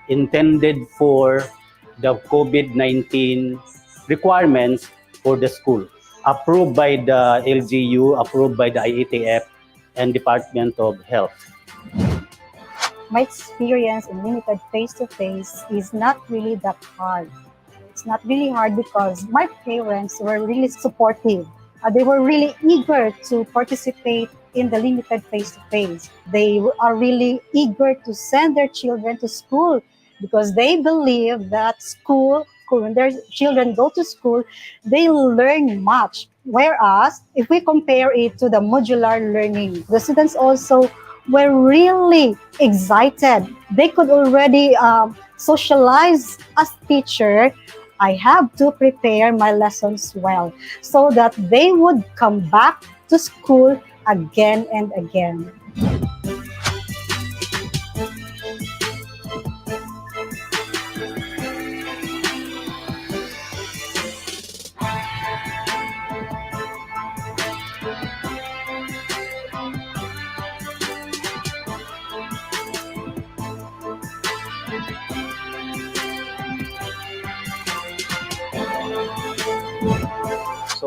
intended for the COVID-19 requirements for the school, approved by the LGU, approved by the IETF and Department of Health. My experience in limited face-to-face is not really that hard. It's not really hard because my parents were really supportive. They were really eager to participate in the limited face-to-face. They are really eager to send their children to school because they believe that school, when their children go to school, they learn much. Whereas, if we compare it to the modular learning, the students also were really excited. They could already socialize as teacher. I have to prepare my lessons well so that they would come back to school again and again.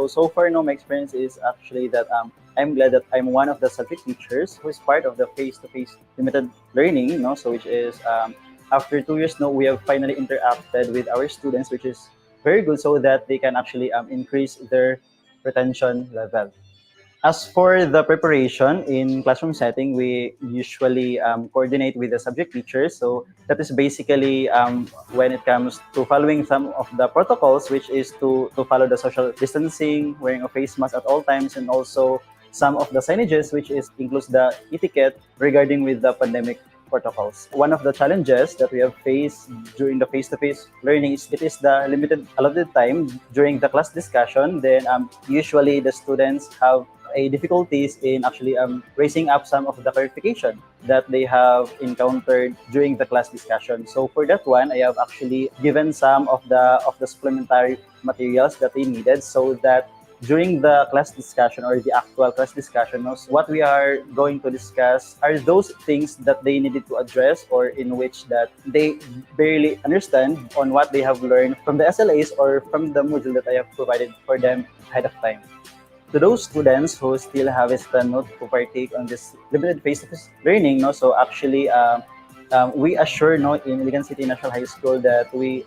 So far, no, my experience is actually that I'm glad that I'm one of the subject teachers who is part of the face-to-face limited learning, so which is after 2 years now, we have finally interacted with our students, which is very good so that they can actually increase their retention level. As for the preparation in classroom setting, we usually coordinate with the subject teachers. So that is basically when it comes to following some of the protocols, which is to follow the social distancing, wearing a face mask at all times, and also some of the signages, which includes the etiquette regarding with the pandemic protocols. One of the challenges that we have faced during the face-to-face learning is it is the limited allotted time during the class discussion. Then usually the students have difficulties in actually raising up some of the clarification that they have encountered during the class discussion. So for that one, I have actually given some of the supplementary materials that they needed so that during the class discussion or the actual class discussion, what we are going to discuss are those things that they needed to address or in which that they barely understand on what they have learned from the SLAs or from the module that I have provided for them ahead of time. To those students who still have a note to partake on this limited face-to-face learning, so actually we assure in Iligan City National High School that we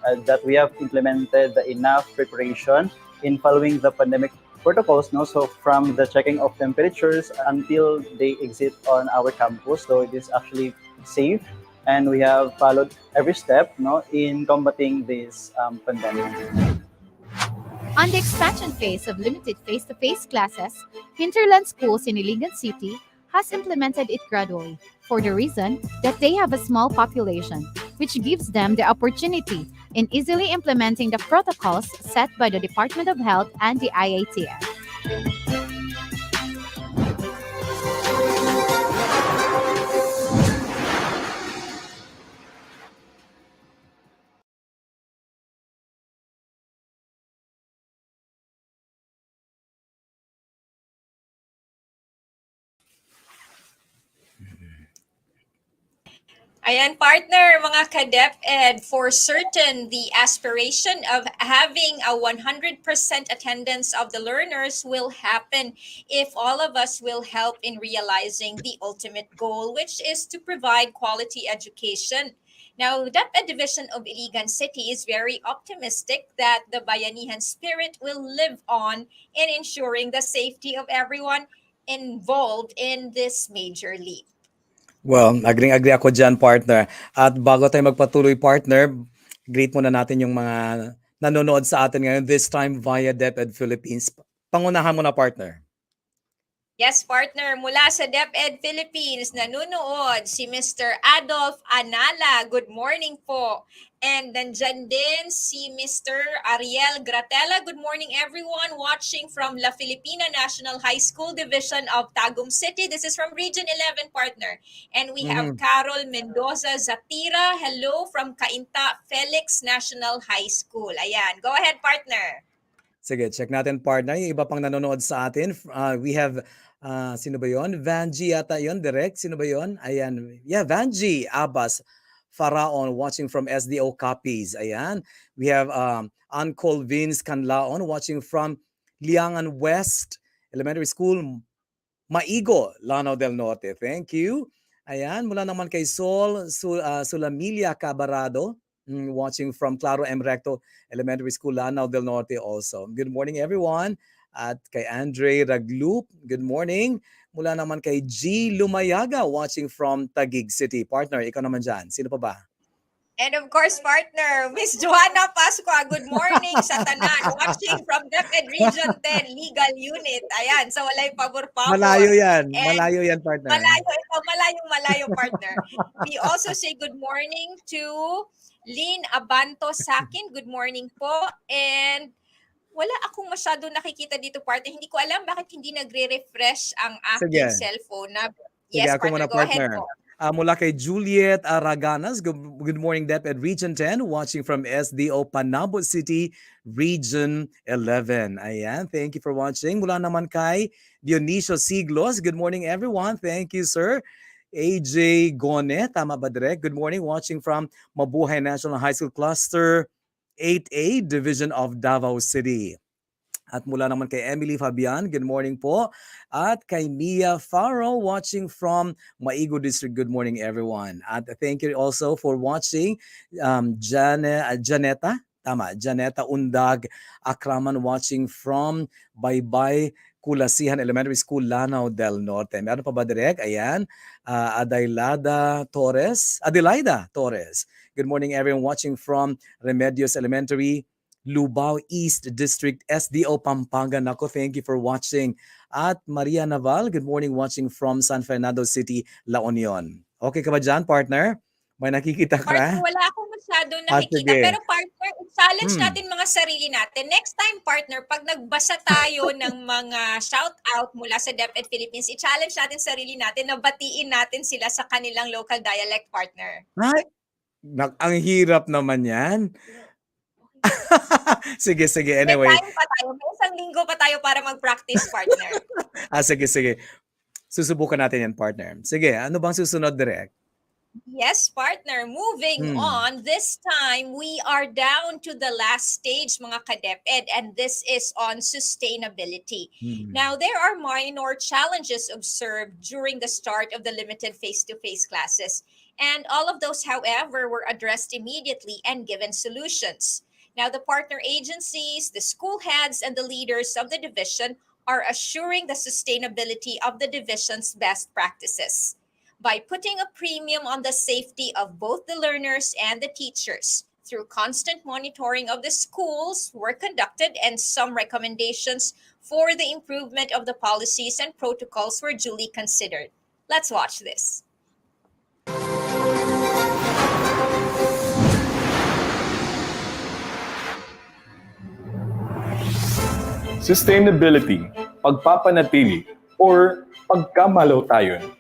have implemented enough preparation in following the pandemic protocols, so from the checking of temperatures until they exit on our campus. So it is actually safe, and we have followed every step in combating this pandemic. On the expansion phase of limited face-to-face classes, Hinterland Schools in Iligan City has implemented it gradually for the reason that they have a small population, which gives them the opportunity in easily implementing the protocols set by the Department of Health and the IATF. Ayan, partner, mga ka-DepEd, for certain, the aspiration of having a 100% attendance of the learners will happen if all of us will help in realizing the ultimate goal, which is to provide quality education. Now, DepEd Division of Iligan City is very optimistic that the Bayanihan spirit will live on in ensuring the safety of everyone involved in this major leap. Well, agree ako dyan, partner. At bago tayo magpatuloy, partner, greet muna natin yung mga nanonood sa atin ngayon, this time via DepEd Philippines. Pangunahan mo na, partner. Yes, partner, mula sa DepEd Philippines, nanunood si Mr. Adolf Anala. Good morning po. And nandyan din si Mr. Ariel Gratella. Good morning, everyone watching from La Filipina National High School Division of Tagum City. This is from Region 11, partner. And we have Carol Mendoza Zatira. Hello from Cainta Felix National High School. Ayan, go ahead, partner. Sige, check natin, partner. Yung iba pang nanonood sa atin. We have, sino ba yun? Vanji yata yun, direct. Sino ba yun? Ayan. Yeah, Vanji Abbas Faraon watching from SDO Copies. Ayan. We have Uncol Vince Canlaon watching from Liangan West Elementary School, Maigo, Lanao del Norte. Thank you. Ayan. Mula naman kay Sulamilia Cabarado. Watching from Claro M. Recto Elementary School, Lanao del Norte also. Good morning, everyone. At kay Andre Raglup, good morning. Mula naman kay G. Lumayaga, watching from Taguig City. Partner, ikaw naman dyan. Sino pa ba? And of course, partner, Miss Joanna Pascua, good morning sa tanan. Watching from DepEd Region 10 Legal Unit. Ayan, so walay pabor-pabor. Malayo yan. And Malayo yan, partner. malayo ito, malayo, partner. We also say good morning to Lynn Abanto Sakin. Good morning po. And wala akong masyado nakikita dito, partner. Hindi ko alam bakit hindi nagre-refresh ang aking cellphone. Yes, Sige, ako partner, muna, go ahead partner. po. Mula kay Juliet Araganas, good morning, DepEd Region 10, watching from SDO Panabo City, Region 11. Ayan, thank you for watching. Mula naman kay Dionisio Siglos, good morning, everyone. Thank you, sir. AJ Gone, tama ba direct? Good morning, watching from Mabuhay National High School Cluster 8A, Division of Davao City. At mula naman kay Emily Fabian, good morning po. At kay Mia Faro, watching from Maigo District, good morning everyone. At thank you also for watching Janeta Undag Akraman, watching from Baybay Kulasihan Elementary School, Lanao del Norte. Meron pa ba direct? Ayan. Adelaida Torres. Good morning everyone watching from Remedios Elementary, Lubao East District, SDO Pampanga. Nako, thank you for watching. At Maria Naval, good morning, watching from San Fernando City, La Union. Okay ka ba dyan, partner? May nakikita ka? Partner, wala akong masyado nakikita. Pero partner, challenge natin mga sarili natin. Next time, partner, pag nagbasa tayo ng mga shout-out mula sa DepEd Philippines, i-challenge natin sarili natin na batiin natin sila sa kanilang local dialect, partner. Ay, ang hirap naman yan. Sige. Anyway. May time pa tayo. May isang linggo pa tayo para mag-practice, partner. Sige. Susubukan natin yan, partner. Sige, ano bang susunod, direct? Yes, partner. Moving on, this time we are down to the last stage, mga ka-DepEd, and this is on sustainability. Now, there are minor challenges observed during the start of the limited face-to-face classes, and all of those, however, were addressed immediately and given solutions. Now, the partner agencies, the school heads, and the leaders of the division are assuring the sustainability of the division's best practices by putting a premium on the safety of both the learners and the teachers. Through constant monitoring of the schools were conducted, and some recommendations for the improvement of the policies and protocols were duly considered. Let's watch this. Sustainability, pagpapanatili, or pagkamalutayon.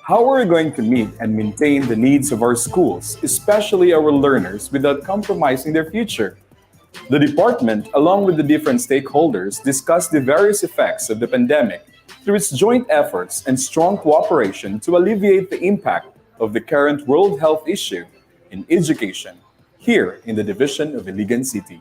How are we going to meet and maintain the needs of our schools, especially our learners, without compromising their future? The department, along with the different stakeholders, discussed the various effects of the pandemic through its joint efforts and strong cooperation to alleviate the impact of the current world health issue in education here in the division of Iligan City.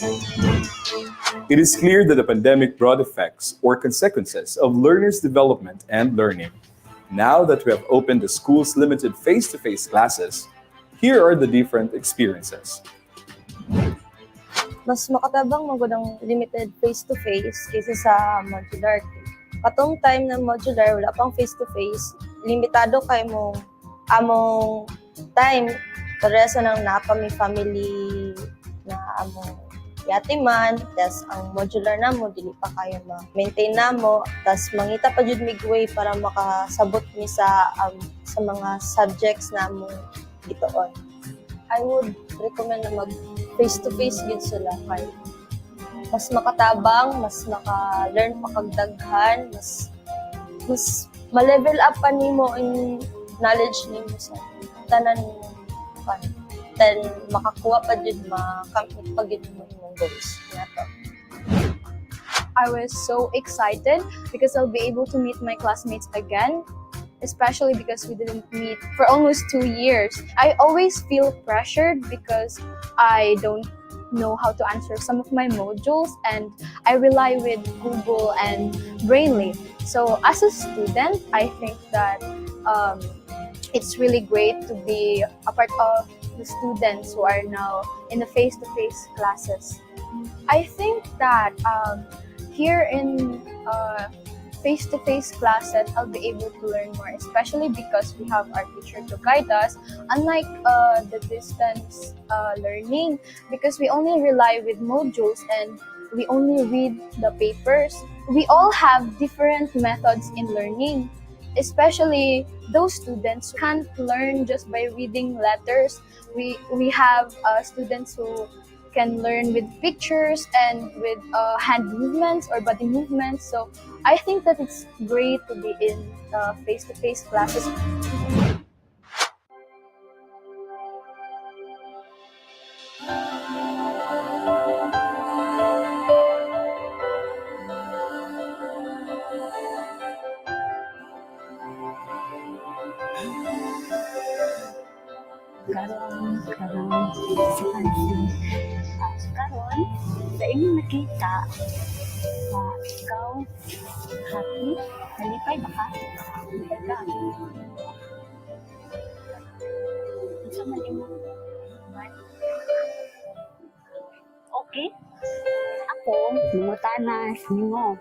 It is clear that the pandemic brought effects or consequences of learners' development and learning. Now that we have opened the school's limited face-to-face classes, here are the different experiences. Mas makatabang magudang limited face-to-face kaysa sa modular. Katong time ng modular, wala pang face-to-face, limitado kay mo among time. Paresa nang na kami family na among yatiman, tas ang modular namo dili pa kayo ma-maintain namo, tas mangita pa jud migway para makasabot mi sa mga subjects namo gitoon. I would recommend na mag face-to-face gid sila kay mas makatabang, mas maka-learn pa kag daghan, mas ma-level up pa nimo in knowledge nimo sa tanan nimo pa. Then makakuha pa jud makamit pa gid mo imong goals nato. I was so excited because I'll be able to meet my classmates again, especially because we didn't meet for almost 2 years. I always feel pressured because I don't know how to answer some of my modules and I rely with Google and Brainly. So as a student, I think that it's really great to be a part of the students who are now in the face-to-face classes. I think that here in face-to-face classes, I'll be able to learn more, especially because we have our teacher to guide us, unlike the distance learning, because we only rely with modules and we only read the papers. We all have different methods in learning, especially those students who can't learn just by reading letters. We have students who can learn with pictures and with hand movements or body movements. So I think that it's great to be in face-to-face classes. Karon sa inyong nakita ikaw happy halipay baka ka isa man imo okay ako mangutanas nimo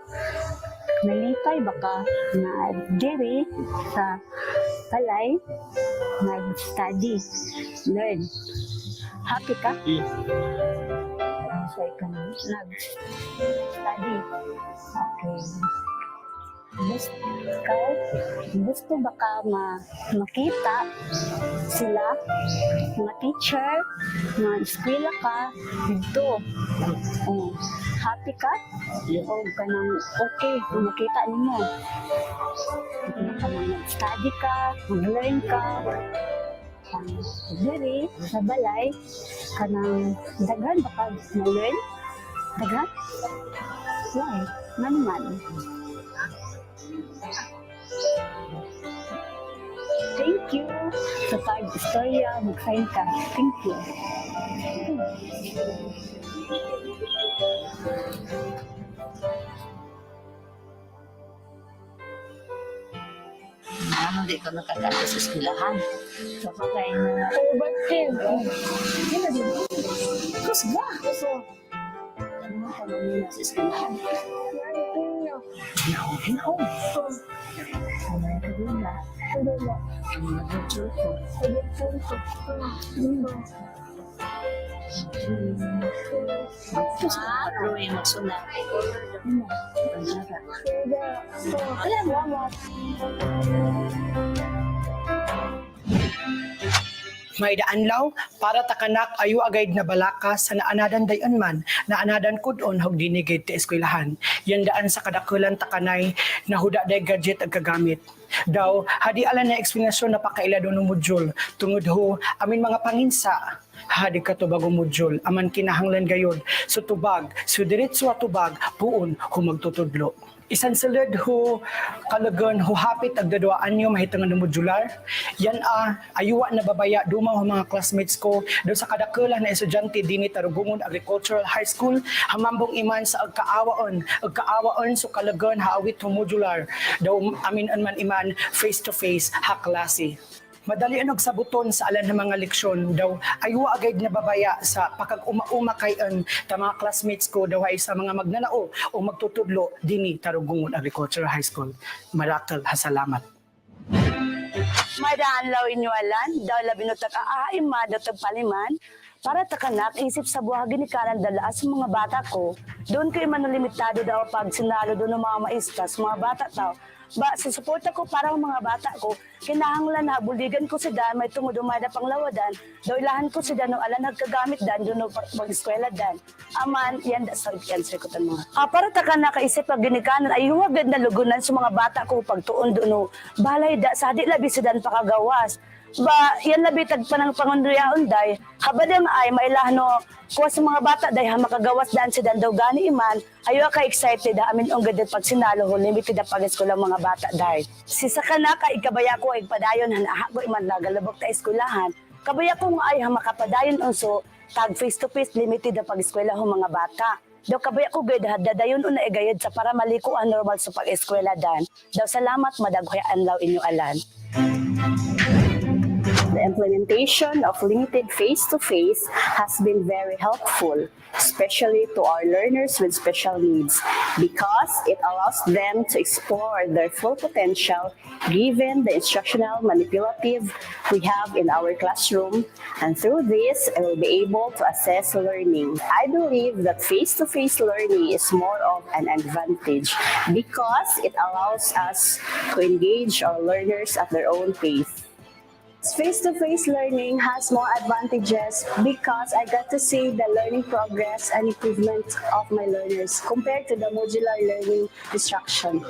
nalipay baka na diri sa balay nag-study learn happy ka? So, ikaw nag-study. Okay. Gusto ba ka makita sila, mga teacher, mga eskwela ka, dito? Happy ka? O kanang okay, makita ninyo. Kanang nag-study ka, mag-learn ka, diri sa balay kanang daghan baka ma-learn daghan why man thank you sa pag-istorya mag-sign ka thank you Hindi ko nakakata sa eskwelahan. So, kaya na... Ba't din? Hindi na din. Kasi ba? Kasi... Ano ka namin sa eskwelahan? No. Ano ka din na? Ano na? Ano na din ko? Ano yung magsunat? Alam mo, may daanlaw para takanak ayo agayd na balaka sa naanadan dayon man naanadan kudon hog dinigid ti eskwelahan yan daan sa kadakulan takanay na huda day gadget ag kagamit daw hadi ala na eksplanasyon na pakailado ng module tungod ho amin mga panginsa hadi kato bagong module aman kinahanglan gayod so tubag so diretso tubag puon humagtutudlo. Isan silid ho kalagan ho hapit ag dadwaan nyo mahitangan ng modular. Yan ayuwa na babaya dumaw ang mga classmates ko daw sa kadakula na estudyante dinhi Tarugungon Agricultural High School hamambong iman sa agkaawaon so kalagan haawit ho modular daw amin man iman face to face ha klase. Madali og sabuton sa alan ng mga leksyon daw aywa agad na babaya sa pakag-uma-uma kayon ta mga classmates ko daw ay sa mga magnanao o magtutudlo dinhi Tarugungon Agricultural High School. Marakal hasalamat. Madaan law inyo alan, daw labinot ma daw paliman, para takanak isip sa buha ginikanan dala sa mga bata ko, doon kayo manalimitado daw pag sinalo doon ng mga maestas, mga bata tao. Sa suporta ko para ang mga bata ko, kinahanglan na buligan ko si Dan, may tungod umada pang lawadan, daw ilahan ko si Dan, no alam nagkagamit Dan, doon mag-eskwela Dan. Aman, yan da sa answer ko tan mga. Para taka nakaisip pag ginikanan, ay huwag na lugunan sa mga bata ko pagtuon doon, no. Balay da, sa di labi si Dan pakagawas. Yan labi tagpanang pangunriyaon day, habadang ay mailahno kuha sa mga bata day ha makagawas daan si Dan daw gani iman, ayo ka excited amin ang gadet pag sinalo ho limited na pag-eskwela mga bata day. Si sa kanaka ikabaya ko ay padayon hanaha ko iman nagalabok ta eskwelahan, kabaya ko ay ha makapadayon unso tag face to face limited na pag-eskwela ho mga bata. Daw kabaya ko gid dadayon una igayad sa para malikuan normal sa pag-eskwela dan. Daw salamat madaghoyan law inyo alan. The implementation of limited face-to-face has been very helpful, especially to our learners with special needs, because it allows them to explore their full potential given the instructional manipulative we have in our classroom, and through this, I will be able to assess learning. I believe that face-to-face learning is more of an advantage because it allows us to engage our learners at their own pace. Face-to-face learning has more advantages because I got to see the learning progress and improvement of my learners compared to the modular learning instruction.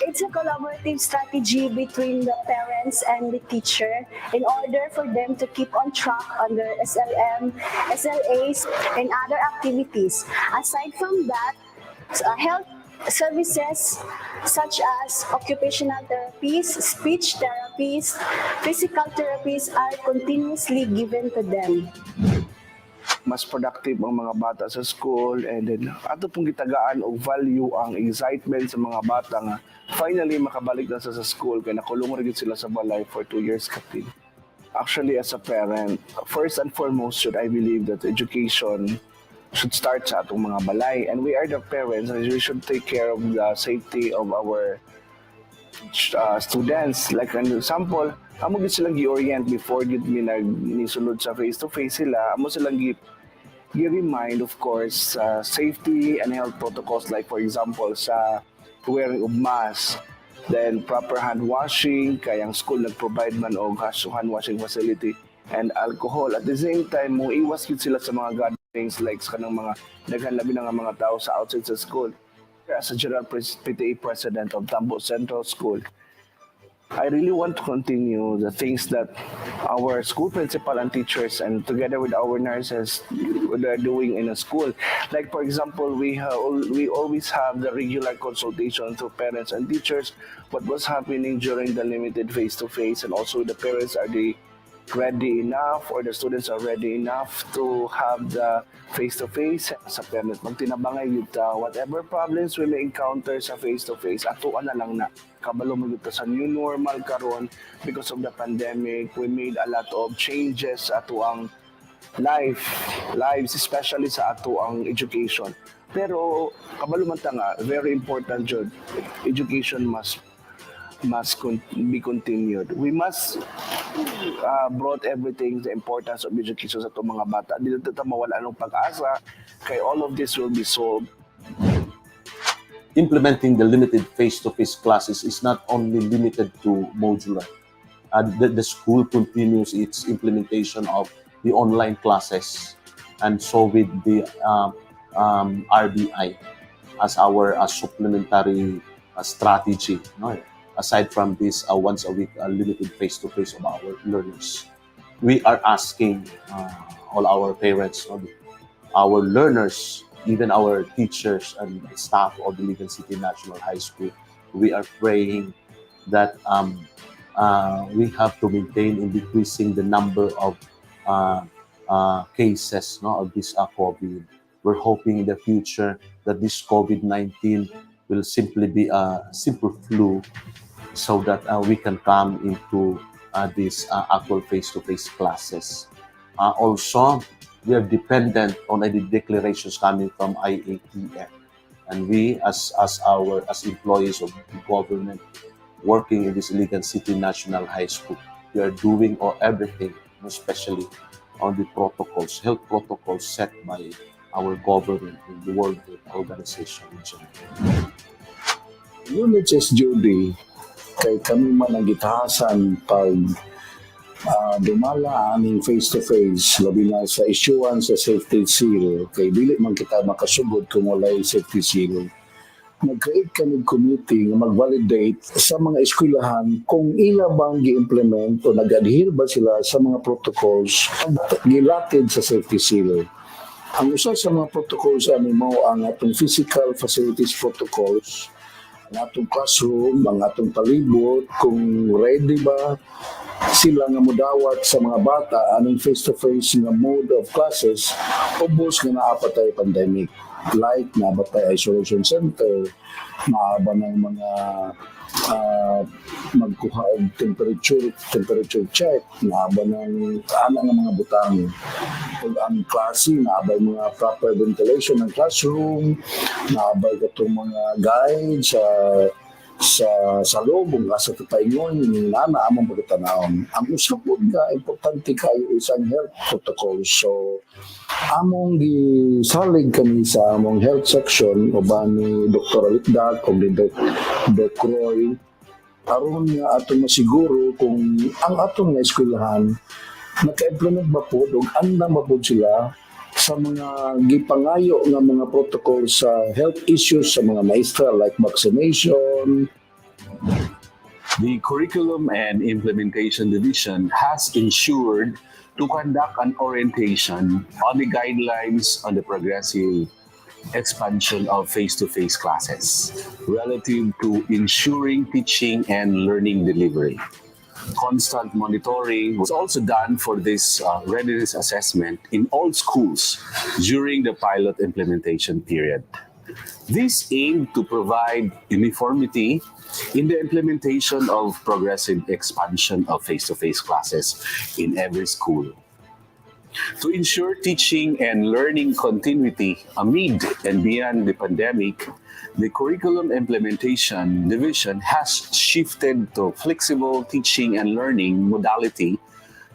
It's a collaborative strategy between the parents and the teacher in order for them to keep on track on their SLM, SLAs, and other activities. Aside from that, health services such as occupational therapies, speech therapies, physical therapies are continuously given to them. Mas productive ang mga bata sa school, and then ato pong gitagaan og value ang excitement sa mga bata nga finally makabalik na sa school kay nakulong ra gid sila sa balay for 2 years kapin. Actually, as a parent, first and foremost should I believe that education should start sa atong mga balay, and we are the parents and we should take care of the safety of our students. Like an example, amo gid silang gi-orient before gid nisulod sa face-to-face sila, amo silang gi-remind of course safety and health protocols, like for example sa wearing of mask, then proper hand washing, kay ang school nag-provide man og hand washing facility, and alcohol. At the same time, mo iwas gid sila sa mga gatherings like kanang mga naghanlabi na nga mga tao sa outside sa school. As a general PTA president of Tambo Central School, I really want to continue the things that our school principal and teachers and together with our nurses are doing in a school. Like for example, we always have the regular consultation to parents and teachers, what was happening during the limited face-to-face, and also the parents, are they ready enough or the students are ready enough to have the face-to-face sa parent. Magtinabangay yun whatever problems we may encounter sa face-to-face, atuan na lang na. Kabalo mo yun sa new normal karon because of the pandemic. We made a lot of changes sa atuang lives, especially sa atuang education. Pero kabalo man ta nga, very important jud, education must be continued. We must brought everything, the importance of education sa itong mga bata. Dito ta mawala ng pag-asa, kay all of this will be solved. Implementing the limited face-to-face classes is not only limited to modular. The school continues its implementation of the online classes, and so with the RBI as our supplementary strategy. No? Aside from this once a week limited face-to-face of our learners, we are asking all our parents, our learners, even our teachers and staff of the Iligan City National High School, we are praying that we have to maintain in decreasing the number of cases, no, of this COVID. We're hoping in the future that this COVID-19 will simply be a simple flu, so that we can come into these actual face-to-face classes. Also, we are dependent on the declarations coming from IATF, and we as employees of the government working in this Iligan City National High School, we are doing everything, especially on the protocols, health protocols set by our government and the World Health Organization in general. Units Judy, kay kami man ang gitahasan pag dumala aning face-to-face, labi na sa issuance sa safety seal, kay dili man kita makasugod kung walay safety seal. Nag-create kami committee nga mag-validate sa mga eskwelahan kung ila bang gi-implement o nag-adhere ba sila sa mga protocols gilatid sa safety seal. Ang usa sa mga protocols mao ang atong physical facilities protocols, ang atong classroom, ang atong palibot, kung ready ba sila nga modawat sa mga bata aning face-to-face nga mode of classes ubos nga naapatay pandemic. Like nabatay isolation center, maaba ng mga magkuha og temperature check, naaba ng mga butang. Pag ang klase, naaba mga proper ventilation ng classroom, naaba katong mga guides sa loob ng sa tatayngon na among pagtanawon. Ang usa po nga importante kayo isang health protocol. So among gisalig kami sa among health section uban ni Dr. Alikdak o ni Doc Roy aron nga atong masiguro kung ang atong eskwelahan naka-implement ba po o andam ba po sila sa mga gipangayo nga mga protocol sa health issues sa mga maestra like vaccination. The Curriculum and Implementation Division has ensured to conduct an orientation on the guidelines on the progressive expansion of face-to-face classes relative to ensuring teaching and learning delivery. Constant monitoring was also done for this readiness assessment in all schools during the pilot implementation period. This aimed to provide uniformity in the implementation of progressive expansion of face-to-face classes in every school. To ensure teaching and learning continuity amid and beyond the pandemic, the Curriculum Implementation Division has shifted to flexible teaching and learning modality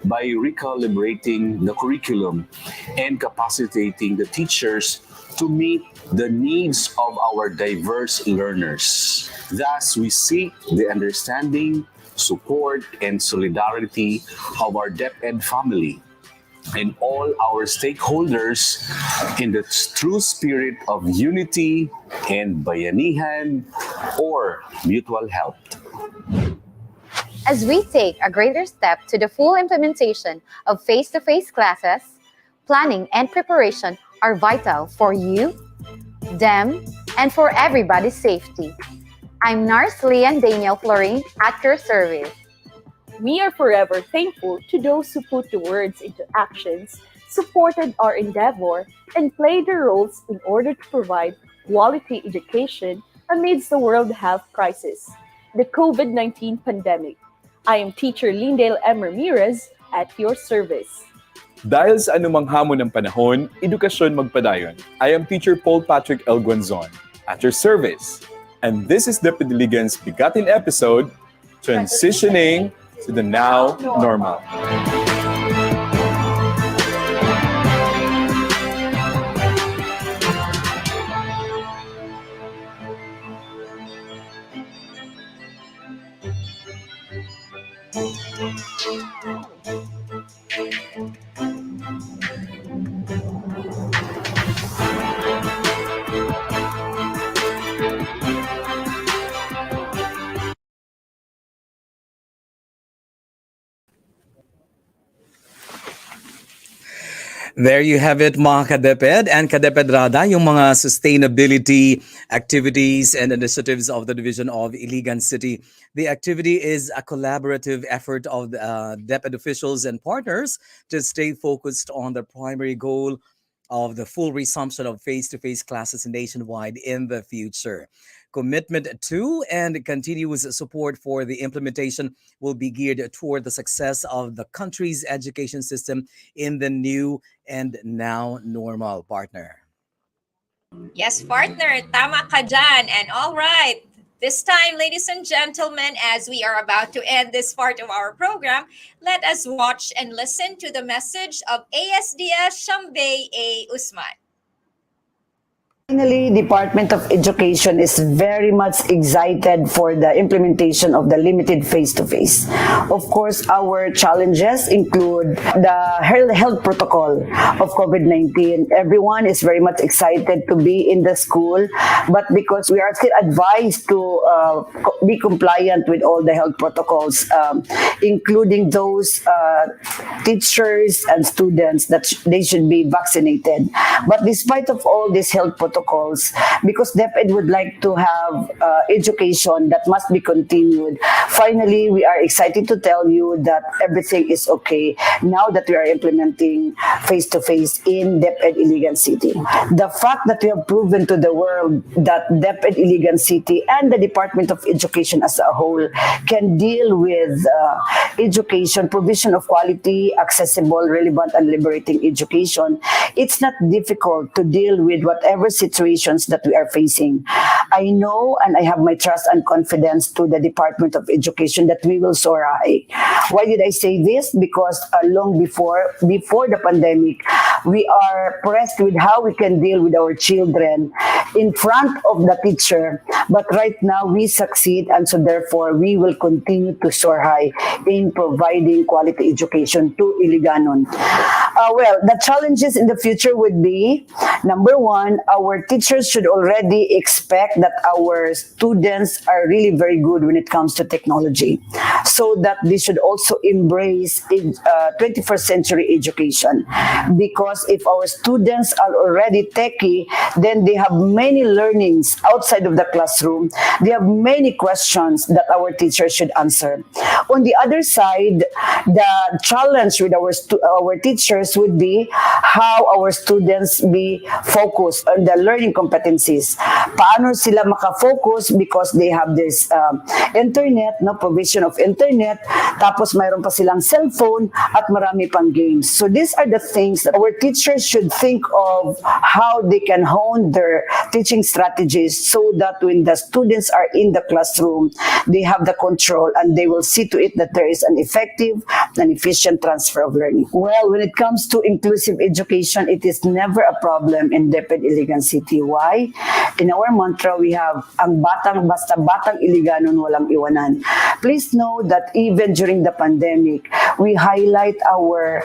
by recalibrating the curriculum and capacitating the teachers to meet the needs of our diverse learners. Thus, we seek the understanding, support, and solidarity of our DepEd family and all our stakeholders in the true spirit of unity and bayanihan or mutual help. As we take a greater step to the full implementation of face-to-face classes, planning and preparation are vital for you, them, and for everybody's safety. I'm Nurse Lian Daniel Florine at your service. We are forever thankful to those who put the words into actions, supported our endeavor, and played their roles in order to provide quality education amidst the world health crisis, the COVID-19 pandemic. I am Teacher Lindale M. Ramirez at your service. Dahil sa anumang hamon ng panahon, edukasyon magpadayon. I am Teacher Paul Patrick L. Guanzon at your service. And this is DepEd Iligan's BigaTEN episode, Transitioning to the Now Normal. There you have it, mga ka-DepEd and ka-DepEd Rada, yung mga sustainability activities and initiatives of the Division of Iligan City. The activity is a collaborative effort of the DepEd officials and partners to stay focused on the primary goal of the full resumption of face-to-face classes nationwide in the future. Commitment to and continuous support for the implementation will be geared toward the success of the country's education system in the new and now normal, partner. Yes, partner, tama ka dyan. And all right, this time, ladies and gentlemen, as we are about to end this part of our program, let us watch and listen to the message of ASDS Shambay A. Usman. Finally, Department of Education is very much excited for the implementation of the limited face-to-face. Of course, our challenges include the health protocol of COVID-19. Everyone is very much excited to be in the school, but because we are still advised to be compliant with all the health protocols, including those teachers and students that they should be vaccinated. But despite of all these health protocols, because DepEd would like to have education that must be continued. Finally, we are excited to tell you that everything is okay now that we are implementing face-to-face in DepEd Iligan City. The fact that we have proven to the world that DepEd Iligan City and the Department of Education as a whole can deal with education, provision of quality, accessible, relevant, and liberating education, it's not difficult to deal with whatever situations that we are facing. I know and I have my trust and confidence to the Department of Education that we will soar high. Why did I say this? Because long before the pandemic, we are pressed with how we can deal with our children in front of the teacher. But right now we succeed, and so therefore we will continue to soar high in providing quality education to Iliganon. Well, the challenges in the future would be, number one, our teachers should already expect that our students are really very good when it comes to technology, so that they should also embrace 21st century education. Because if our students are already techie, then they have many learnings outside of the classroom. They have many questions that our teachers should answer. On the other side, the challenge with our teachers would be how our students be focused on the learning competencies. Paano sila makafocus because they have this internet, no provision of internet, tapos mayroon pa silang cellphone at marami pang games. So these are the things that our teachers should think of, how they can hone their teaching strategies so that when the students are in the classroom, they have the control and they will see to it that there is an effective and efficient transfer of learning. Well, when it comes to inclusive education, it is never a problem in DepEd Iligan City. Why? In our mantra, we have ang batang basta batang Iliganon walang iwanan. Please know that even during the pandemic, we highlight our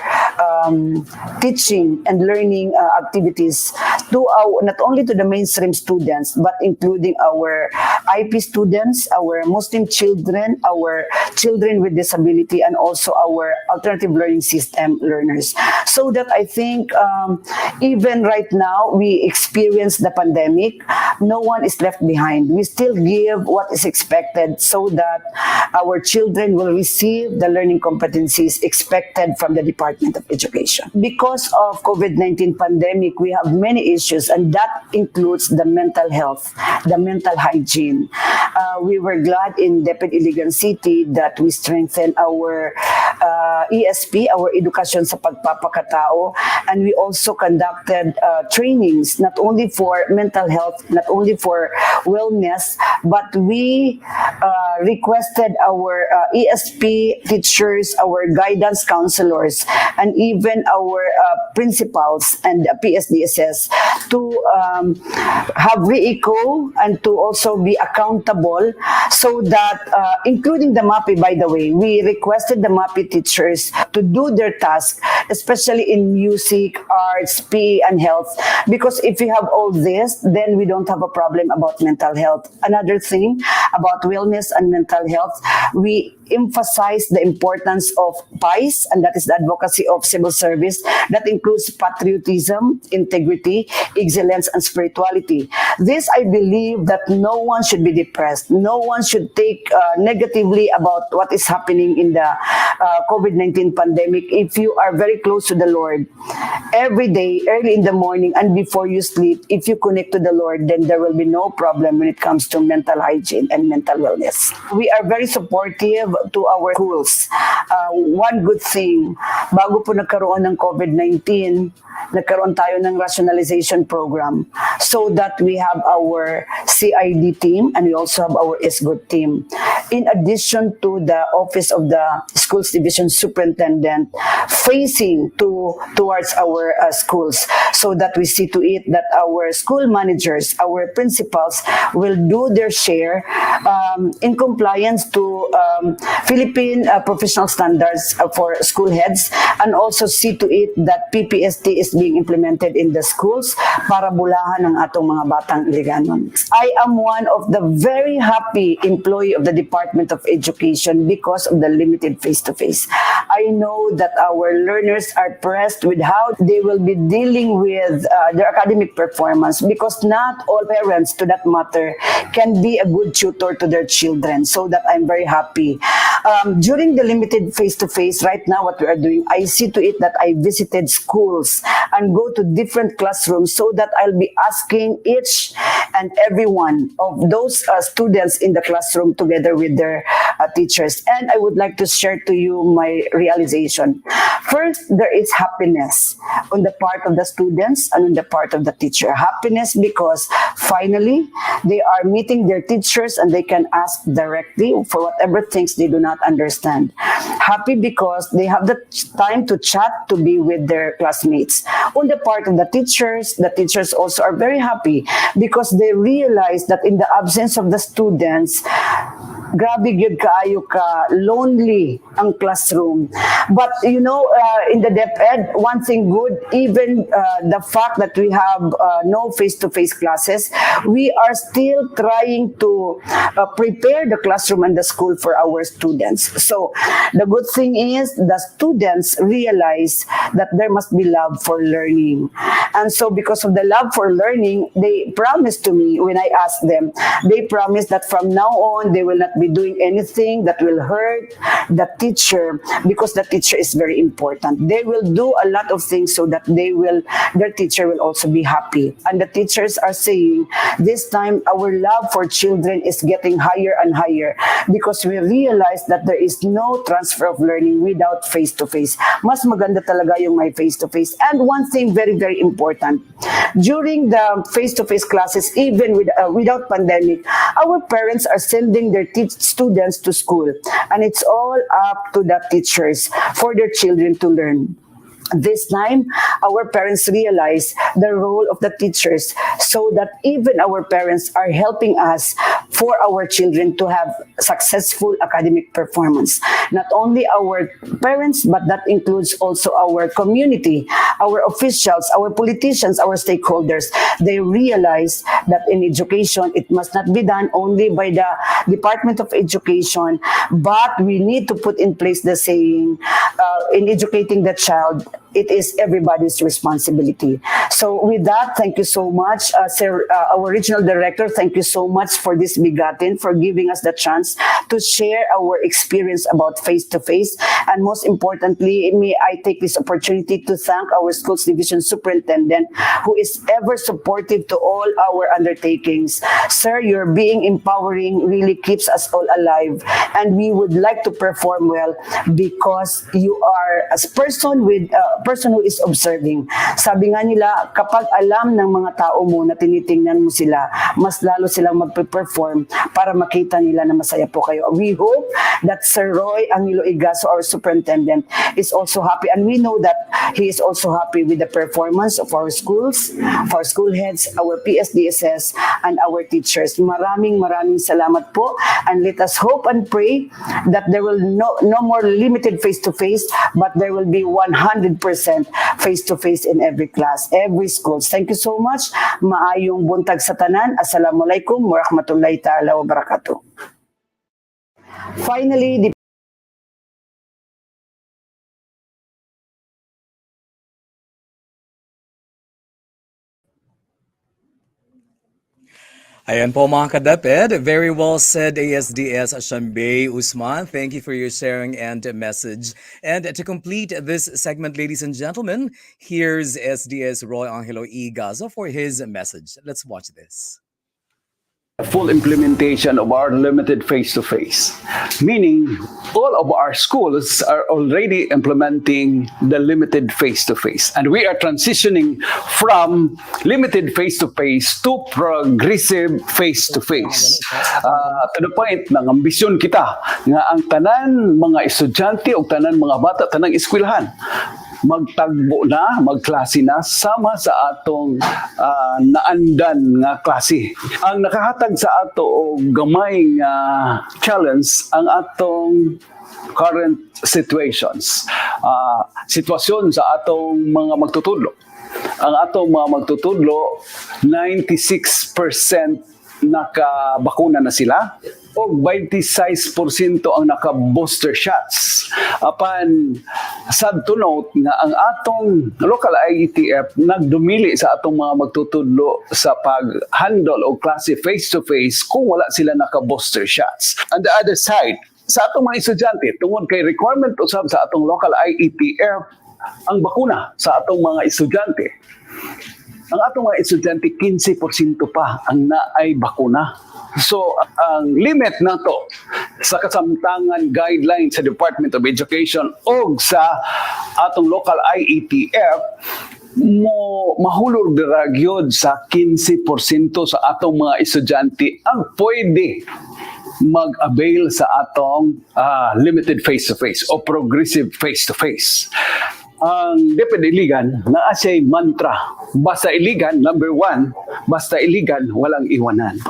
teaching and learning activities to not only to the mainstream students, but including our IP students, our Muslim children, our children with disability, and also our alternative learning system learners. So that I think even right now, we experience the pandemic, no one is left behind. We still give what is expected so that our children will receive the learning competencies expected from the Department of Education. Because of COVID-19 pandemic, we have many issues, and that includes the mental health, the mental hygiene. We were glad in DepEd Iligan City that we strengthened our ESP, our Edukasyon sa Pagpapakatao, and we also conducted trainings not only for mental health, not only for wellness, but we requested our ESP teachers, our guidance counselors, and even our principals and PSDSS to have re-echo and to also be accountable, so that including the MAPI, by the way, we requested the MAPI teachers to do their task, especially in music, arts, PE, and health, because if we have all this, then we don't have a problem about mental health. Another thing about wellness and mental health, we emphasize the importance of PICE, and that is the advocacy of civil service. That includes patriotism, integrity, excellence, and spirituality. This, I believe that no one should be depressed. No one should take negatively about what is happening in the COVID-19 pandemic. If you are very close to the Lord, every day, early in the morning and before you sleep, if you connect to the Lord, then there will be no problem when it comes to mental hygiene and mental wellness. We are very supportive to our schools. One good thing, bago po nagkaroon ng COVID-19, nagkaroon tayo ng rationalization program so that we have our CID team and we also have our SGOT team. In addition to the Office of the Schools Division Superintendent facing towards our schools, so that we see to it that our school managers, our principals will do their share in compliance to Philippine professional standards for school heads, and also see to it that PPST is being implemented in the schools para bulahan ng atong mga batang Iliganon. I am one of the very happy employee of the Department of Education because of the limited face-to-face. I know that our learners are pressed with how they will be dealing with their academic performance, because not all parents, to that matter, can be a good tutor to their children. So that I'm very happy. During the limited face-to-face, right now what we are doing, I see to it that I visited schools and go to different classrooms so that I'll be asking each and every one of those students in the classroom together with their teachers. And I would like to share to you my realization. First, there is happiness on the part of the students and on the part of the teacher. Happiness because finally they are meeting their teachers and they can ask directly for whatever things they do not understand. Happy because they have the time to chat, to be with their classmates. On the part of the teachers also are very happy because they realize that in the absence of the students, grabe gyud kaayo ka lonely ang classroom. But you know, in the DepEd, one thing good, even the fact that we have no face-to-face classes, we are still trying to prepare the classroom and the school for our students. So the good thing is the students realize that there must be love for learning. And so because of the love for learning, they promised to me when I asked them, they promised that from now on, they will not be doing anything that will hurt the teacher, because the teacher is very important. They will do a lot of things so that their teacher will also be happy. And the teachers are saying, this time our love for children is getting higher and higher because we realize that there is no transfer of learning without face-to-face. Mas maganda talaga yung may face-to-face. And one thing very, very important, during the face-to-face classes, even without pandemic, our parents are sending their students to school, and it's all up to the teachers for their children to learn. This time, our parents realize the role of the teachers, so that even our parents are helping us for our children to have successful academic performance. Not only our parents, but that includes also our community, our officials, our politicians, our stakeholders. They realize that in education, it must not be done only by the Department of Education, but we need to put in place the saying, in educating the child, it is everybody's responsibility. So with that, thank you so much, Sir, our Regional Director. Thank you so much for this BigaTEN, for giving us the chance to share our experience about face-to-face. And most importantly, may I take this opportunity to thank our Schools Division Superintendent, who is ever supportive to all our undertakings. Sir, your being empowering really keeps us all alive. And we would like to perform well because you are a person who is observing. Sabi nga nila, kapag alam ng mga tao mo na tinitingnan mo sila, mas lalo silang magpe-perform para makita nila na masaya po kayo. We hope that Sir Roy Angelo Igaso, our superintendent, is also happy, and we know that he is also happy with the performance of our schools, of our school heads, our PSDSS, and our teachers. Maraming salamat po, and let us hope and pray that there will no more limited face-to-face, but there will be 100% face-to-face in every class, every school. Thank you so much. Maayong buntag sa tanan. Assalamualaikum warahmatullahi ta'ala wabarakatuh. Finally, Ayan po mga ka-DepEd. Very well said, ASDS Shambay Usman. Thank you for your sharing and message. And to complete this segment, ladies and gentlemen, here's SDS Roy Angelo Igazo for his message. Let's watch this. Full implementation of our limited face-to-face, meaning all of our schools are already implementing the limited face-to-face, and we are transitioning from limited face-to-face to progressive face-to-face. To the point ng ambisyon kita nga ang tanan mga estudyante o tanan mga bata tanang eskwelahan magtagbo na, magklase na sama sa atong naandan nga klase. Ang nakahatag sa ato og gamay nga challenge ang atong current situations. Sitwasyon sa atong mga magtutudlo. Ang atong mga magtutudlo, 96% nakabakuna na sila o 26% ang naka-booster shots. Apan, sad to note nga ang atong local IETF nagdumili sa atong mga magtutudlo sa pag-handle o klase face-to-face kung wala sila naka-booster shots. On the other side, sa atong mga estudyante, tungod kay requirement usab sa atong local IETF, ang bakuna sa atong mga estudyante. Ang atong mga estudyante, 15% pa ang naay bakuna. So, ang limit na to sa kasamtangan guidelines sa Department of Education o sa atong local IETF, mahulog diragyod sa 15% sa atong mga estudyante ang pwede mag-avail sa atong limited face-to-face o progressive face-to-face. Ang DepEd Iligan, naa siya'y mantra. Basta Iligan, number 1, basta Iligan, walang iwanan.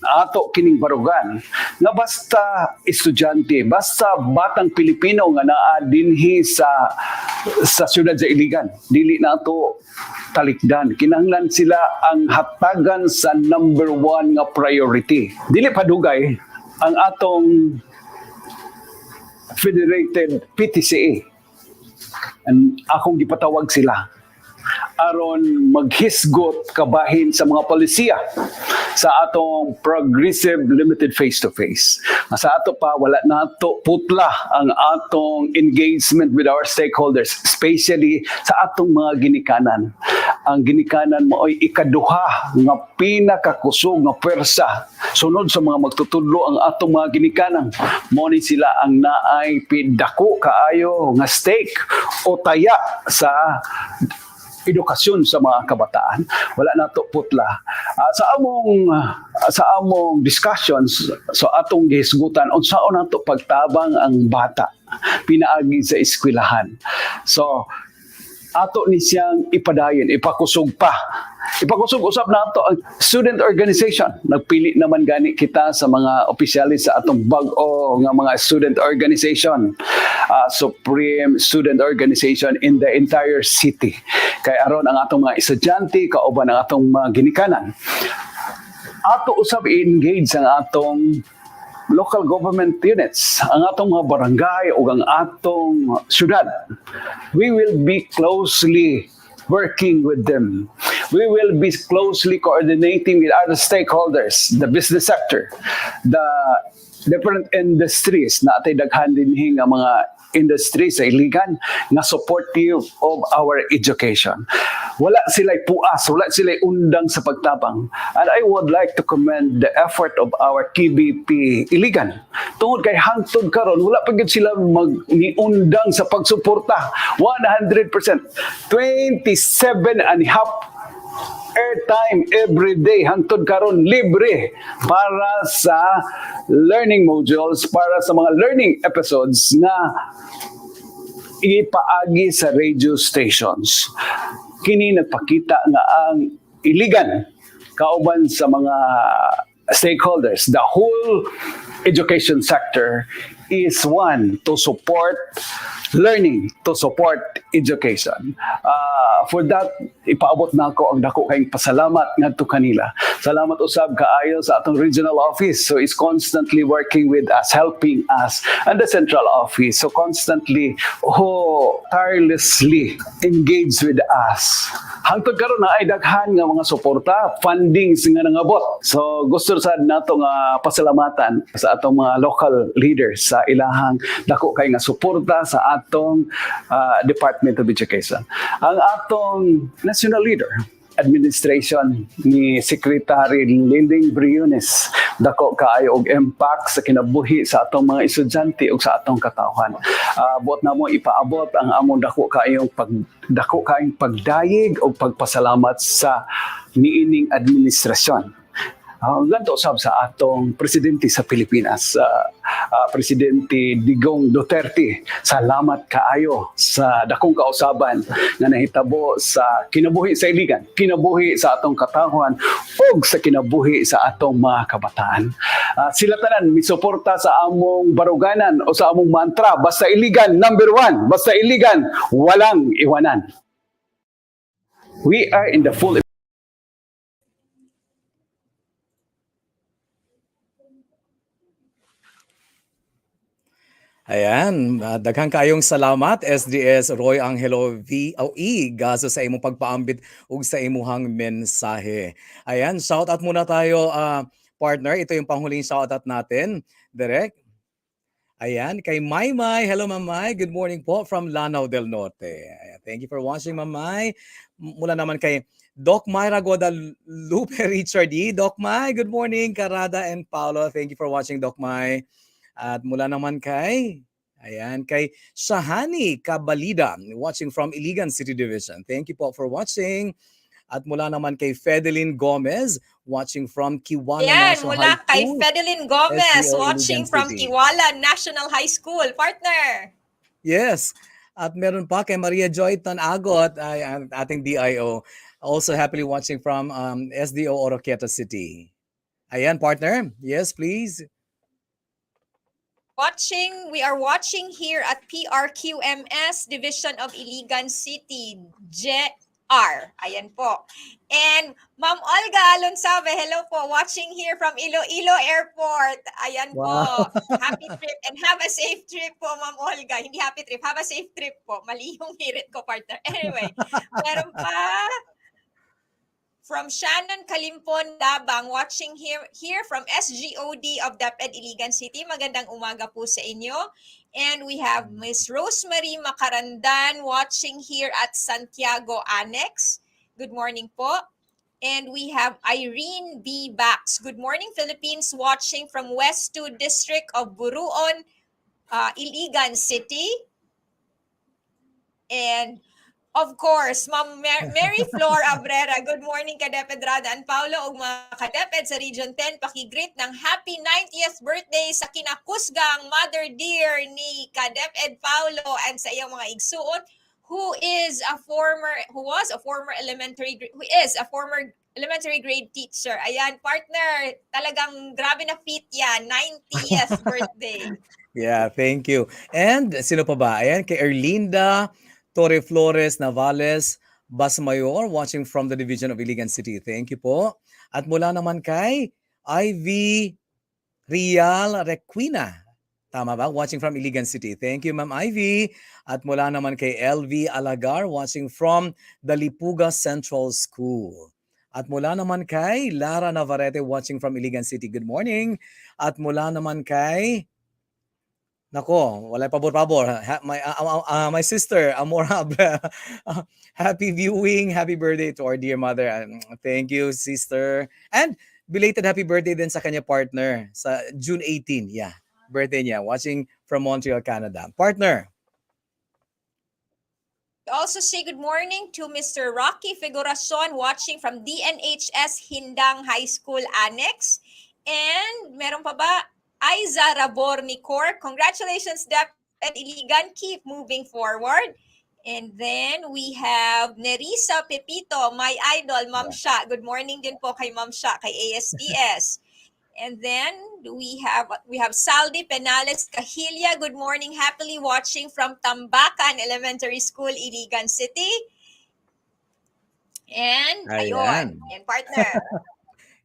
Ato kining barugan, nga basta estudyante, basta batang Pilipino nga naa dinhi sa siyudad sa Iligan, dili na ato talikdan. Kinahanglan sila ang hatagan sa number 1 nga priority. Dili padugay ang atong Federated PTCA. And akong gipatawag sila aron maghisgot kabahin sa mga polisiya sa atong progressive limited face-to-face. Sa ato pa, wala na to putla ang atong engagement with our stakeholders, especially sa atong mga ginikanan. Ang ginikanan mo ay ikaduha nga pinakakusog nga pwersa sunod sa mga magtutudlo ang atong mga ginikanan. Mo ni sila ang naay pidako kaayo nga stake o taya sa edukasyon sa mga kabataan. Wala na to putla. Sa among discussions so atong gihisgutan unsaon nato pagtabang ang bata pinaagi sa eskwelahan. So ato ni siyang ipadayon, ipakusog pa. Ipakusog usab nato ang student organization. Nagpili naman gani kita sa mga opisyalis sa atong bag-o nga mga student organization. Supreme Student Organization in the entire city. Kay aron ang atong mga estudyante, kauban ang atong mga ginikanan. Ato usab i-engage ang atong local government units, ang atong mga barangay o ang atong syudad. We will be closely working with them. We will be closely coordinating with other stakeholders, the business sector, the different industries na atay daghan dinhi nga mga industry sa Iligan nga supportive of our education. Wala sila'y puas, wala sila'y undang sa pagtabang. And I would like to commend the effort of our TBP Iligan. Tungod kay hangtod karon, wala pa gyud sila mag-niundang sa pagsuporta. 100%. 27.5 airtime every day hangtod karon libre para sa learning modules, para sa mga learning episodes nga ipaagi sa radio stations. Kini nagpakita nga ang Iligan kauban sa mga stakeholders, the whole education sector is one to support learning, to support education. For that, ipaabot na ako ang dako kayong pasalamat ngadto kanila. Salamat usab kaayo sa atong regional office. So is constantly working with us, helping us, and the central office. So constantly, tirelessly engaged with us Hangtod karon na ay daghan nga mga suporta, fundings nga nangabot. So gusto sad nato nga pasalamatan sa atong mga local leaders sa ilahang dako kay nga suporta sa atong Department of Education. Ang atong national leader administration ni Secretary Linding Briones dako kaayo og impact sa kinabuhi sa atong mga estudyante ug sa atong katawhan. Buot na mo ipaabot ang among dako kaayong pagdayeg o pagpasalamat sa niining administrasyon. Ganto sab sa atong presidente sa Pilipinas, Presidente Digong Duterte. Salamat kaayo sa dakong kausaban nga nahitabo sa kinabuhi sa Iligan, kinabuhi sa atong katawhan ug sa kinabuhi sa atong mga kabataan. Sila tanan misuporta sa among baruganan o sa among mantra, basta Iligan number 1, basta Iligan walang iwanan. We are in the full Ayan, daghang kayong salamat SDS Roy Angelo VOE gaso sa imong pagpaambit ug sa imuhang mensahe. Ayan, shout out muna tayo partner, ito yung panghuling shout out natin, direct. Ayan, kay Maymay. Hello Mamay, good morning po from Lanao del Norte. Ayan, thank you for watching Mamay. Mula naman kay Doc Myra Guadalupe Richard E. Doc May, good morning. Karada and Paolo, thank you for watching Doc May. At mula naman kay Shahani Kabalida, watching from Iligan City Division. Thank you po for watching. At mula naman kay Fedeline Gomez, watching from Kiwala National mula High kay School. Fedeline Gomez, SDO watching Iligan from City. Kiwala National High School. Partner! Yes. At meron pa kay Maria Joy Tanagot, ang ating DIO, also happily watching from SDO Oroquieta City. Ayan, partner. Yes, please. We are watching here at PRQMS Division of Iligan City, JR. Ayan po. And Ma'am Olga Alonsabe, hello po, watching here from Iloilo Airport. Ayan Wow. po. Happy trip and have a safe trip po, Ma'am Olga. Hindi happy trip, have a safe trip po. Mali yung hirit ko, partner. Anyway, meron pa from Shannon Kalimpon Labang, watching here from SGOD of DepEd Iligan City. Magandang umaga po sa inyo. And we have Miss Rosemary Macarandan watching here at Santiago Annex. Good morning po. And we have Irene B. Bax. Good morning, Philippines, watching from West 2 District of Buruon, Iligan City. And of course, Ma'am Mary Flor Abrera, good morning ka-DepEd Rada and Paulo ug mga ka-DepEd sa Region 10, pakigreet ng happy 90th birthday sa kinakusgang mother dear ni ka-DepEd Paulo and sa iyang mga igsuon who is a former elementary grade teacher. Ayan, partner, talagang grabe na fit yan, 90th birthday. Yeah, thank you. And sino pa ba? Ayan, kay Erlinda Torre Flores Navales Basmayor, watching from the Division of Iligan City. Thank you po. At mula naman kay Ivy Rial Requina. Tama ba? Watching from Iligan City. Thank you, Ma'am Ivy. At mula naman kay LV Alagar, watching from the Lipuga Central School. At mula naman kay Lara Navarrete, watching from Iligan City. Good morning. At mula naman kay Nako, wala pabor-pabor. My sister, Amora, happy viewing, happy birthday to our dear mother. Thank you, sister. And belated happy birthday din sa kanya partner sa June 18. Yeah, birthday niya. Watching from Montreal, Canada. Partner. We also say good morning to Mr. Rocky Figuracion watching from DNHS Hindang High School Annex. And meron pa ba? Aiza Rabornicor, congratulations, DepEd Iligan, keep moving forward. And then we have Nerissa Pepito, my idol, Ma'am Sha. Good morning din po kay Ma'am Sha, kay ASDS. And then we have Saldi Penales Kahilya. Good morning, happily watching from Tambacan Elementary School, Iligan City. And ayun, and partner.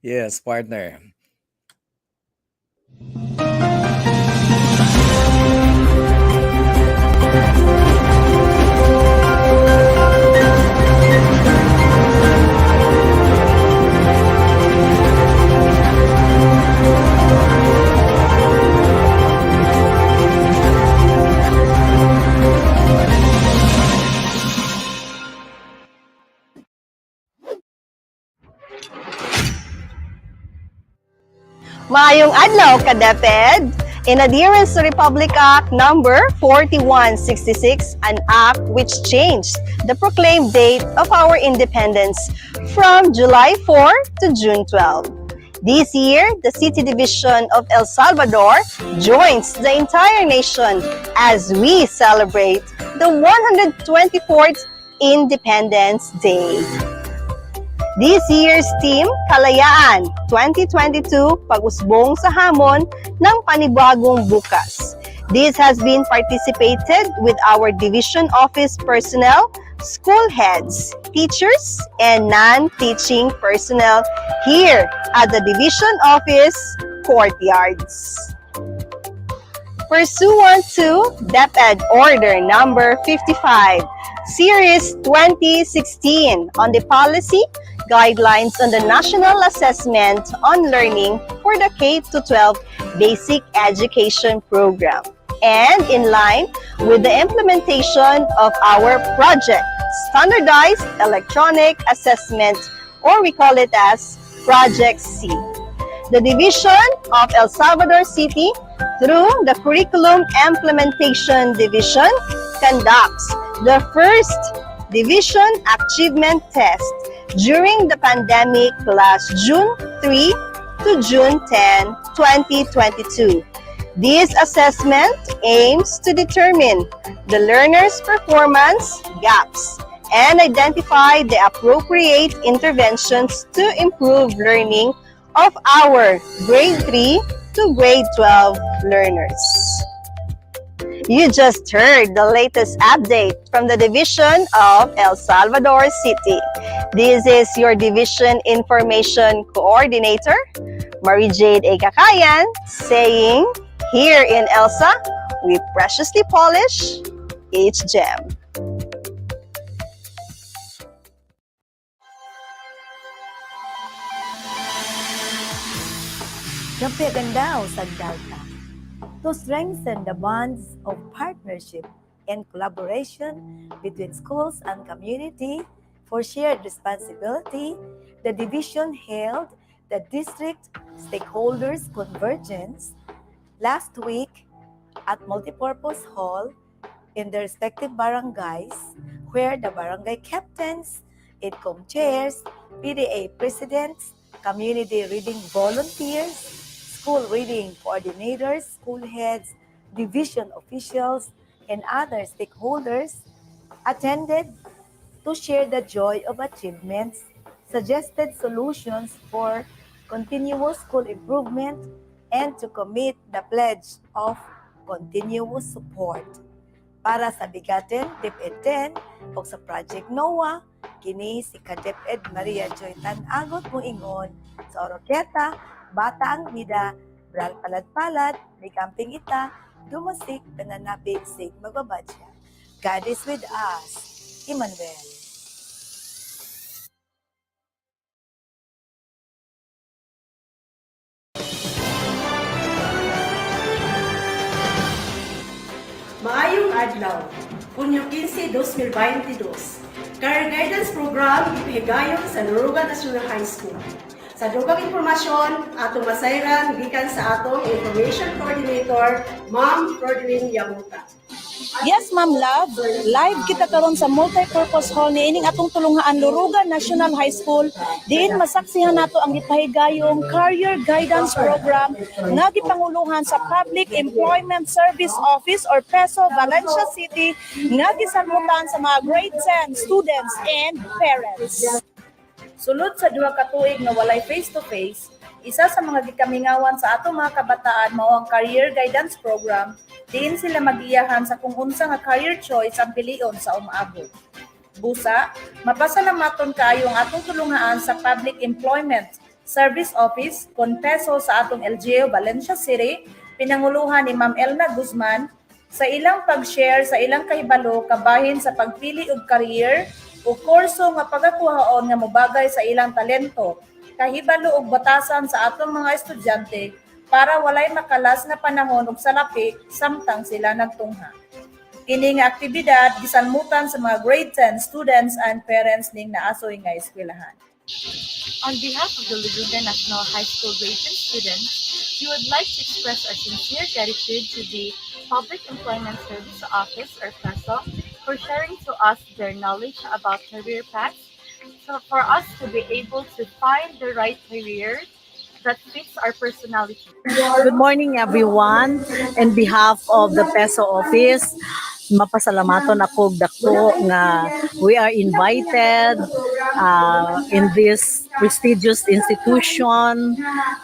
Yes, partner. Maayong adlaw ka DepEd. In adherence to Republic Act number 4166, an act which changed the proclaimed date of our independence from July 4 to June 12. This year, the City Division of El Salvador joins the entire nation as we celebrate the 124th Independence Day. This year's theme, Kalayaan 2022, pag-usbong sa hamon ng panibagong bukas. This has been participated with our division office personnel, school heads, teachers, and non-teaching personnel here at the division office courtyards. Pursuant to DepEd Order Number 55, Series 2016 on the policy guidelines on the National Assessment on Learning for the K-12 Basic Education Program, and in line with the implementation of our project, Standardized Electronic Assessment, or we call it as Project C. The Division of El Salvador City, through the Curriculum Implementation Division, conducts the first Division Achievement Test during the pandemic last June 3 to June 10, 2022. This assessment aims to determine the learner's performance gaps and identify the appropriate interventions to improve learning of our grade 3 to grade 12 learners. You just heard the latest update from the Division of El Salvador City. This is your Division Information Coordinator, Marie Jade A. Kakayan, saying, here in ELSA, we preciously polish each gem. Napaganda sa Delta to strengthen the bonds of partnership and collaboration between schools and community for shared responsibility, the division held the district stakeholders convergence last week at Multipurpose Hall in the respective barangays, where the barangay captains, IDCOM chairs, PDA presidents, community reading volunteers, school reading coordinators, school heads, division officials, and other stakeholders attended to share the joy of achievements, suggested solutions for continuous school improvement, and to commit the pledge of continuous support. Para sa BigaTEN DepEd 10 o sa Project NOAA, kini si ka-DepEd Maria Joy Tan-Agot Muingon sa Oroqueta, Bata ang Mida, Bral Palad-Palad, may Camping Ita, Dumasik, Pananapig, Sig, Magbabadya. God is with us. Emmanuel. Maayong adlaw, Hunyo 15, 2022. Career Guidance Program ipihigayon sa Iligan National High School. Sa dugang impormasyon, atong masayran gikan sa atong Information Coordinator, Ma'am Rodwin Yamuta. Yes, Ma'am Love. Live kita karon sa Multipurpose Hall ni ining atong tulungaan Iligan National High School. Diin masaksihan nato ang gipahigayong Career Guidance Program nga gipanguluhan sa Public Employment Service Office or PESO, Valencia City nga gisamutan sa mga grade 10 students and parents. Sulod sa duha ka tuig na walay face-to-face, isa sa mga gikamingawan sa atong mga kabataan mao ang Career Guidance Program, diin sila magiyahan sa kung unsa nga career choice ang pilion sa umaabot. Busa, mapasalamaton kaayo ang atong tulungaan sa Public Employment Service Office kon PESO sa atong LGU Valencia City, pinanguluhan ni Ma'am Elna Guzman sa ilang pag-share sa ilang kahibalo kabahin sa pagpili og career o kurso nga pagakuhaon nga mobagay sa ilang talento, kahibalo og batasan sa atong mga estudyante para walay makalas nga panahon ug salapi samtang sila nagtungha. Kini nga aktibidad gisalmutan sa mga grade 10 students and parents ning naasoy nga eskwelahan. On behalf of the Iligan National High School grade 10 students, we would like to express our sincere gratitude to the Public Employment Service Office, or PESO, for sharing to us their knowledge about career paths, so for us to be able to find the right career that fits our personality. Good morning everyone. In behalf of the PESO office, mapasalamaton ako dako nga we are invited in this prestigious institution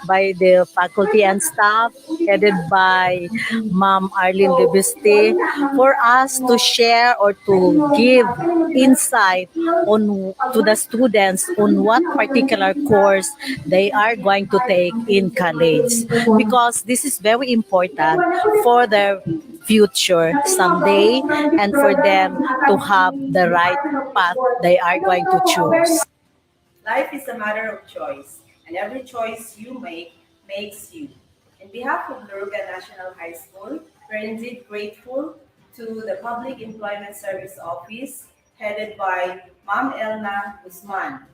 by the faculty and staff headed by Ma'am Arlene Lebiste for us to share or to give insight on to the students on what particular course they are going to take in college, because this is very important for their future someday and for them to have the right path they are going to choose. Life is a matter of choice, and every choice you make makes you. In behalf of Luruga National High School, we're indeed grateful to the Public Employment Service Office, headed by Ma'am Elna Guzman,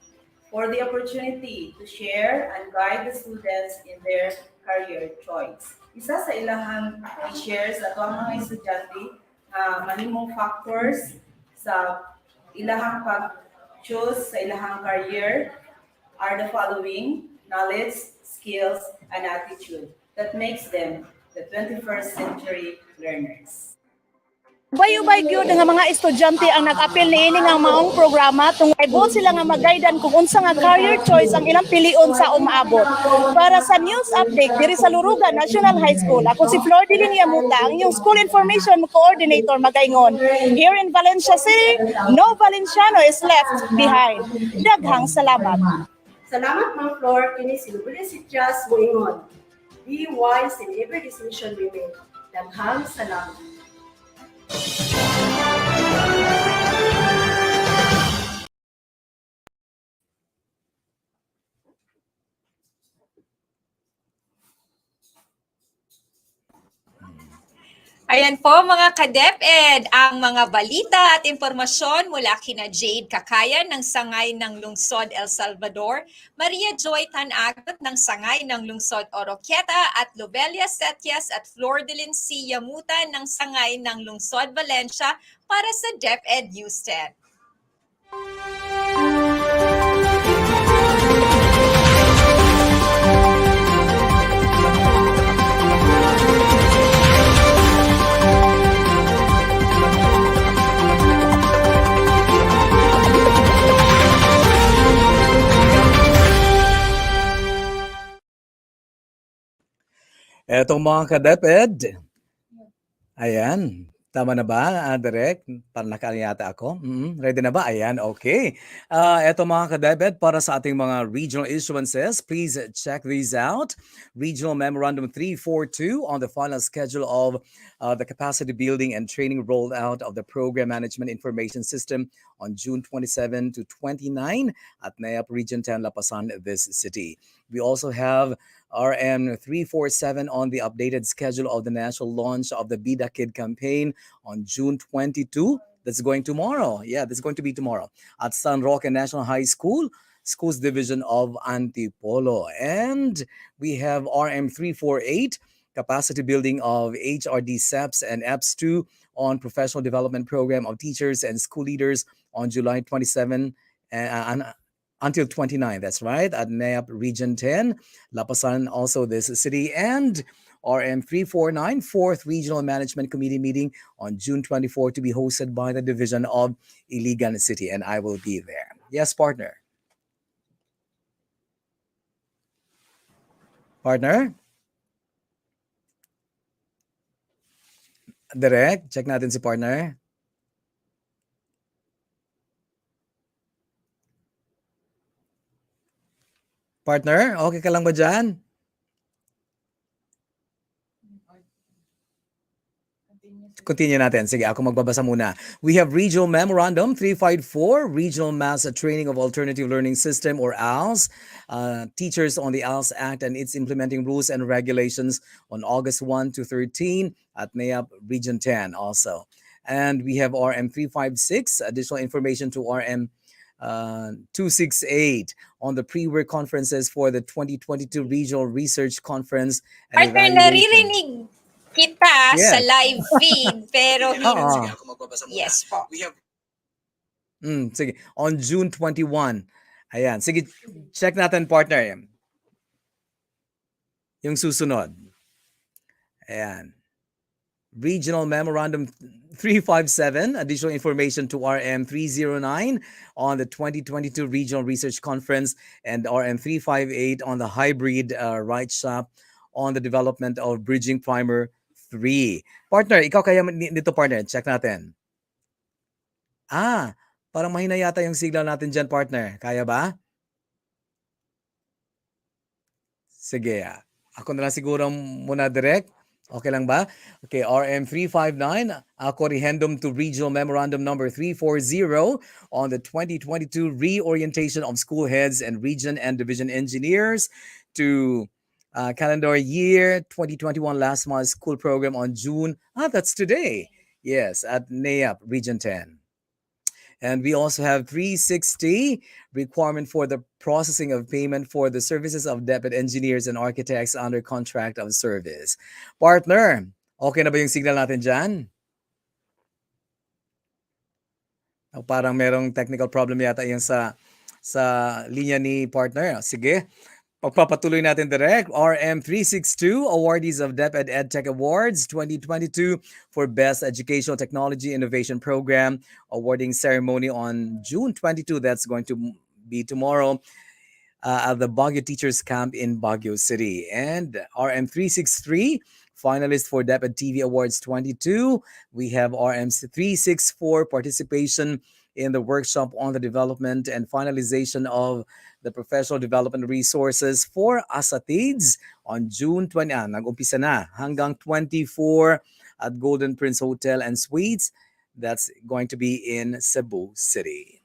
for the opportunity to share and guide the students in their career choice. Isa sa ilahang i-share sa ato mga estudyante mahimong factors sa ilahang pag-choose sa ilahang career are the following: knowledge, skills, and attitude that makes them the 21st century learners. Ubay-ubay gyud nga mga estudyante ang nag-apil niini nga maong programa tungod able sila nga mag-guidean kung unsa nga career choice ang ilang pilion sa umaabot. Para sa news update diri sa Luruga National High School, ako si Flor Yamuta, ang inyong school information coordinator magaingon. Here in Valencia City, no Valenciano is left behind. Daghang salamat. Salamat, Ma'am Flor. Kini si Lubulis si Jas Moingon. Be wise in every decision we make. Daghang salamat. Ayan po mga ka-DepEd, ang mga balita at impormasyon mula kina Jade Kakayan ng Sangay ng Lungsod El Salvador, Maria Joy Tanagot ng Sangay ng Lungsod Oroquieta at Lobelia Setias at Flordelin C. Yamuta ng Sangay ng Lungsod Valencia para sa DepEd News 10. Etong mga ka-DepEd, ayan, tama na ba, Direk? Para nakaaliyata ako. Ready na ba? Ayan, okay. Etong mga ka-DepEd, para sa ating mga regional issuances, please check these out. Regional Memorandum 342 on the final schedule of the capacity building and training rollout of the Program Management Information System on June 27 to 29 at NAEP Region 10, Lapasan, this city. We also have RM 347 on the updated schedule of the national launch of the BigaTEN campaign on June 22. That's going tomorrow. Yeah, that's going to be tomorrow at San Roque National High School, Schools Division of Antipolo. And we have RM 348, capacity building of HRD SEPs and EPS2 on professional development program of teachers and school leaders on July 27 and until 29, that's right, at NAEP Region 10, Lapasan, also this city, and RM 349, 4th Regional Management Committee meeting on June 24 to be hosted by the Division of Iligan City, and I will be there. Yes, partner. Partner? Direct, check natin si partner. Partner, okay ka lang ba dyan? Continue natin. Sige, ako magbabasa muna. We have Regional Memorandum 354, Regional Mass Training of Alternative Learning System, or ALS. Teachers on the ALS Act and its implementing rules and regulations on August 1 to 13 at NAEP Region 10 also. And we have RM 356, additional information to RM 268 on the pre-work conferences for the 2022 Regional Research Conference and Partner, Evaluation. naririnig kita sa Yes. live feed, pero Oo. yes po. Sige. On June 21. Ayan. Sige, check natin, partner. Yung susunod. Ayan. Regional Memorandum 357, additional information to RM 309 on the 2022 Regional Research Conference, and RM 358 on the hybrid right shop on the development of Bridging Primer 3. Partner, ikaw kaya nito, partner. Check natin. Parang mahina yata yung signal natin dyan, partner. Kaya ba? Sige. Ako na lang siguro muna direct. Okay lang ba? Okay, RM 359, corrigendum to Regional Memorandum number 340 on the 2022 reorientation of school heads and region and division engineers to calendar year 2021 last month school program on June. That's today. Yes, at NAEP, Region 10. And we also have 360, requirement for the processing of payment for the services of DepEd engineers and architects under contract of service. Partner, okay na ba yung signal natin dyan? Parang merong technical problem yata yung sa linya ni partner. Sige. Pagpapatuloy natin direct. RM 362, awardees of DepEd EdTech Awards 2022 for Best Educational Technology Innovation Program. Awarding ceremony on June 22. That's going to be tomorrow at the Baguio Teachers Camp in Baguio City. And RM 363, finalist for DepEd TV Awards 22. We have RM 364, participation in the workshop on the development and finalization of the professional development resources for asatids on June 20. Nag-umpisa na hanggang 24 at Golden Prince Hotel and Suites. That's going to be in Cebu City.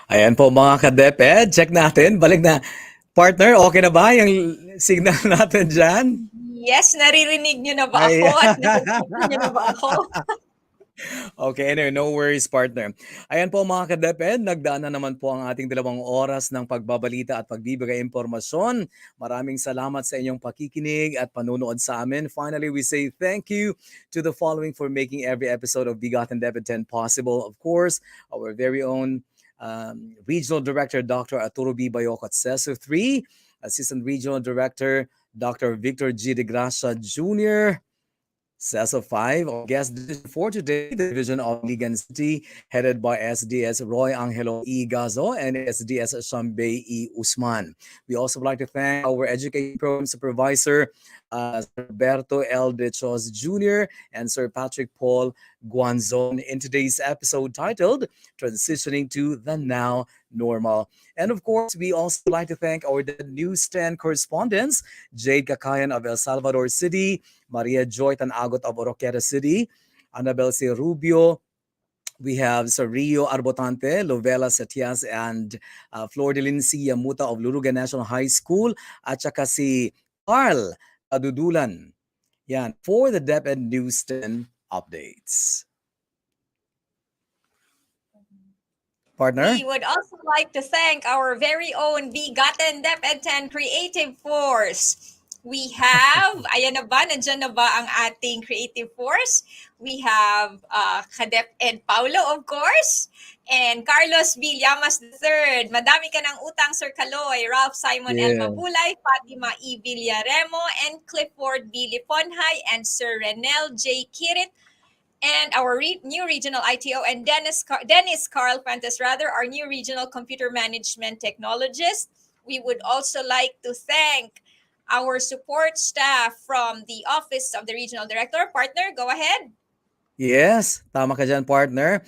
Ayan po mga ka-DepEd, check natin. Balik na. Partner, okay na ba yung signal natin dyan? Yes, naririnig nyo na ba ako at nakikita nyo na ba ako? Okay, anyway, no worries, partner. Ayan po mga ka-DepEd, nagdaan na naman po ang ating 2 oras ng pagbabalita at pagbibigay impormasyon. Maraming salamat sa inyong pakikinig at panunood sa amin. Finally, we say thank you to the following for making every episode of BigaTEN DepEd possible. Of course, our very own Regional Director, Dr. Arturo B. Bayok at CESO 3, Assistant Regional Director, Dr. Victor G. De Gracia Jr., CESO 5, our guest for today, the Division of Iligan City, headed by SDS Roy Angelo E. Gazo and SDS Shambay E. Usman. We also would like to thank our Education Program Supervisor, Sir Roberto L. De Chos Jr. and Sir Patrick Paul Guanzon in today's episode titled Transitioning to the Now Normal. And of course, we also like to thank our newsstand correspondents, Jade Kakayan of El Salvador City, Maria Joy Tanagot of Oroqueta City, Annabel C. Rubio. We have Sir Rio Arbotante, Lovella Satias, and Flor de Lincy Yamuta of Luruga National High School, at saka si Carl Adudulan. Yan, for the DepEd Newsstand updates. Partner? We would also like to thank our very own BigaTEN DepEd 10 Creative Force. We have, ayan na ba, nandyan na ba ang ating creative force? We have ka-DepEd Paulo, of course, and Carlos Villamas III. Madami ka ng utang, Sir Kaloy, Ralph Simon L. Yeah. Mabulay, Fatima E. Villaremo, and Clifford B. Liponhay, and Sir Renel J. Kirit, and our new regional ITO, and Dennis Carl Fuentes, our new regional computer management technologist. We would also like to thank our support staff from the Office of the Regional Director. Partner, go ahead. Yes, tama ka dyan, partner.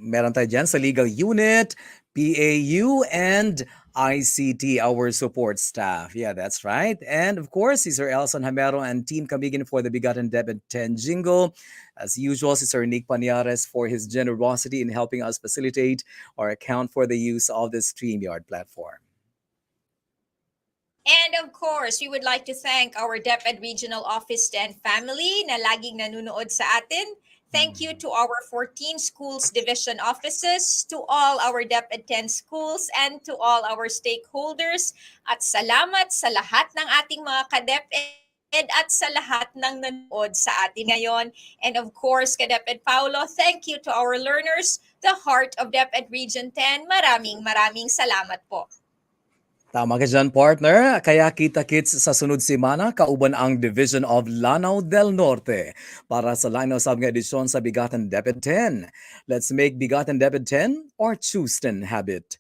Meron tayo dyan sa legal unit, PAU, and ICT, our support staff. Yeah, that's right. And of course, si Sir Elson Hamero and Team Camigin for the BigaTEN DepEd 10 jingle. As usual, si Sir Nick Paniares for his generosity in helping us facilitate or account for the use of the StreamYard platform. And of course, we would like to thank our DepEd Regional Office 10 family na laging nanonood sa atin. Thank you to our 14 schools division offices, to all our DepEd 10 schools, and to all our stakeholders. At salamat sa lahat ng ating mga ka-DepEd at sa lahat ng nanonood sa atin ngayon. And of course, ka-DepEd Paulo, thank you to our learners, the heart of DepEd Region 10. Maraming salamat po. Tama ka dyan, partner. Kaya kita-kits sa sunod semana, kauban ang Division of Lanao del Norte para sa Lanao Sab nga edisyon sa BigaTEN DepEd 10. Let's make BigaTEN DepEd 10 or choose 10 habit.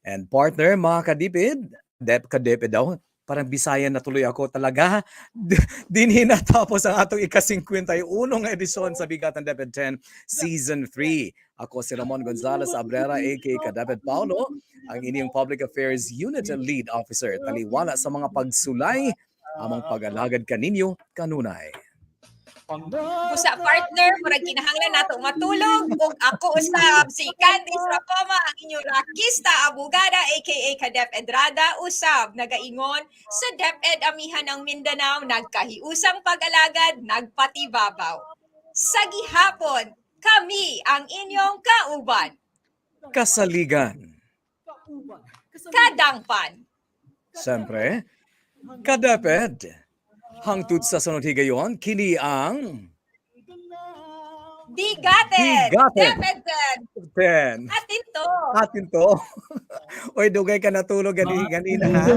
And partner, mga kadipid, ka-DepEd daw, parang Bisayan na tuloy ako talaga. Dinhi natapos ang atong ika-51 nga edisyon sa BigaTEN DepEd 10 Season 3. Ako si Ramon Gonzalez Abrera, aka ka-DepEd Paulo, ang inyong Public Affairs Unit Lead Officer. Taliwala sa mga pagsulay, amang pag-alagad kaninyo kanunay. Usa partner, murag kinahanglan nato matulog ug ako usab si Candice Racoma, ang inyong rakista abogada aka ka-DepEd Rada, usab nagaingon sa DepEd amihan ng Mindanao, nagkahiusang pag-alagad, nagpatibabaw. Sa gihapon, kami ang inyong kauban. Kasaligan. Kadangpan. Siyempre, ka-DepEd. Hangtod sa sunod higayon, kini ang BigaTEN DepEd 10. Atin to. Oy, dugay ka natulog ganina ha.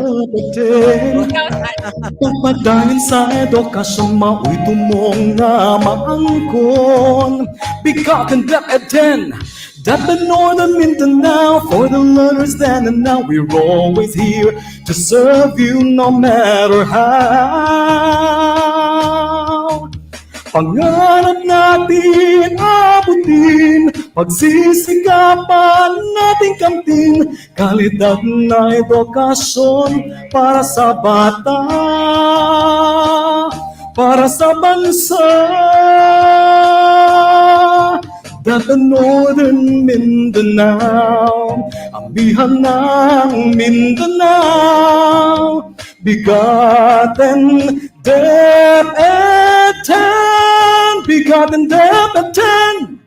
Pagpadayon sa edukasyon, mao'y tumong nga maangkon. BigaTEN DepEd 10, DepEd Northern Mindanao, for the learners then and now, we're always here to serve you no matter how. Pangarap natin abutin, pagsisikapan nating kamtin, kalidad na edukasyon para sa bata, para sa bansa. DepEd Northern Mindanao, ambihan ng Mindanao, BigaTEN DepEd 10, BigaTEN DepEd 10.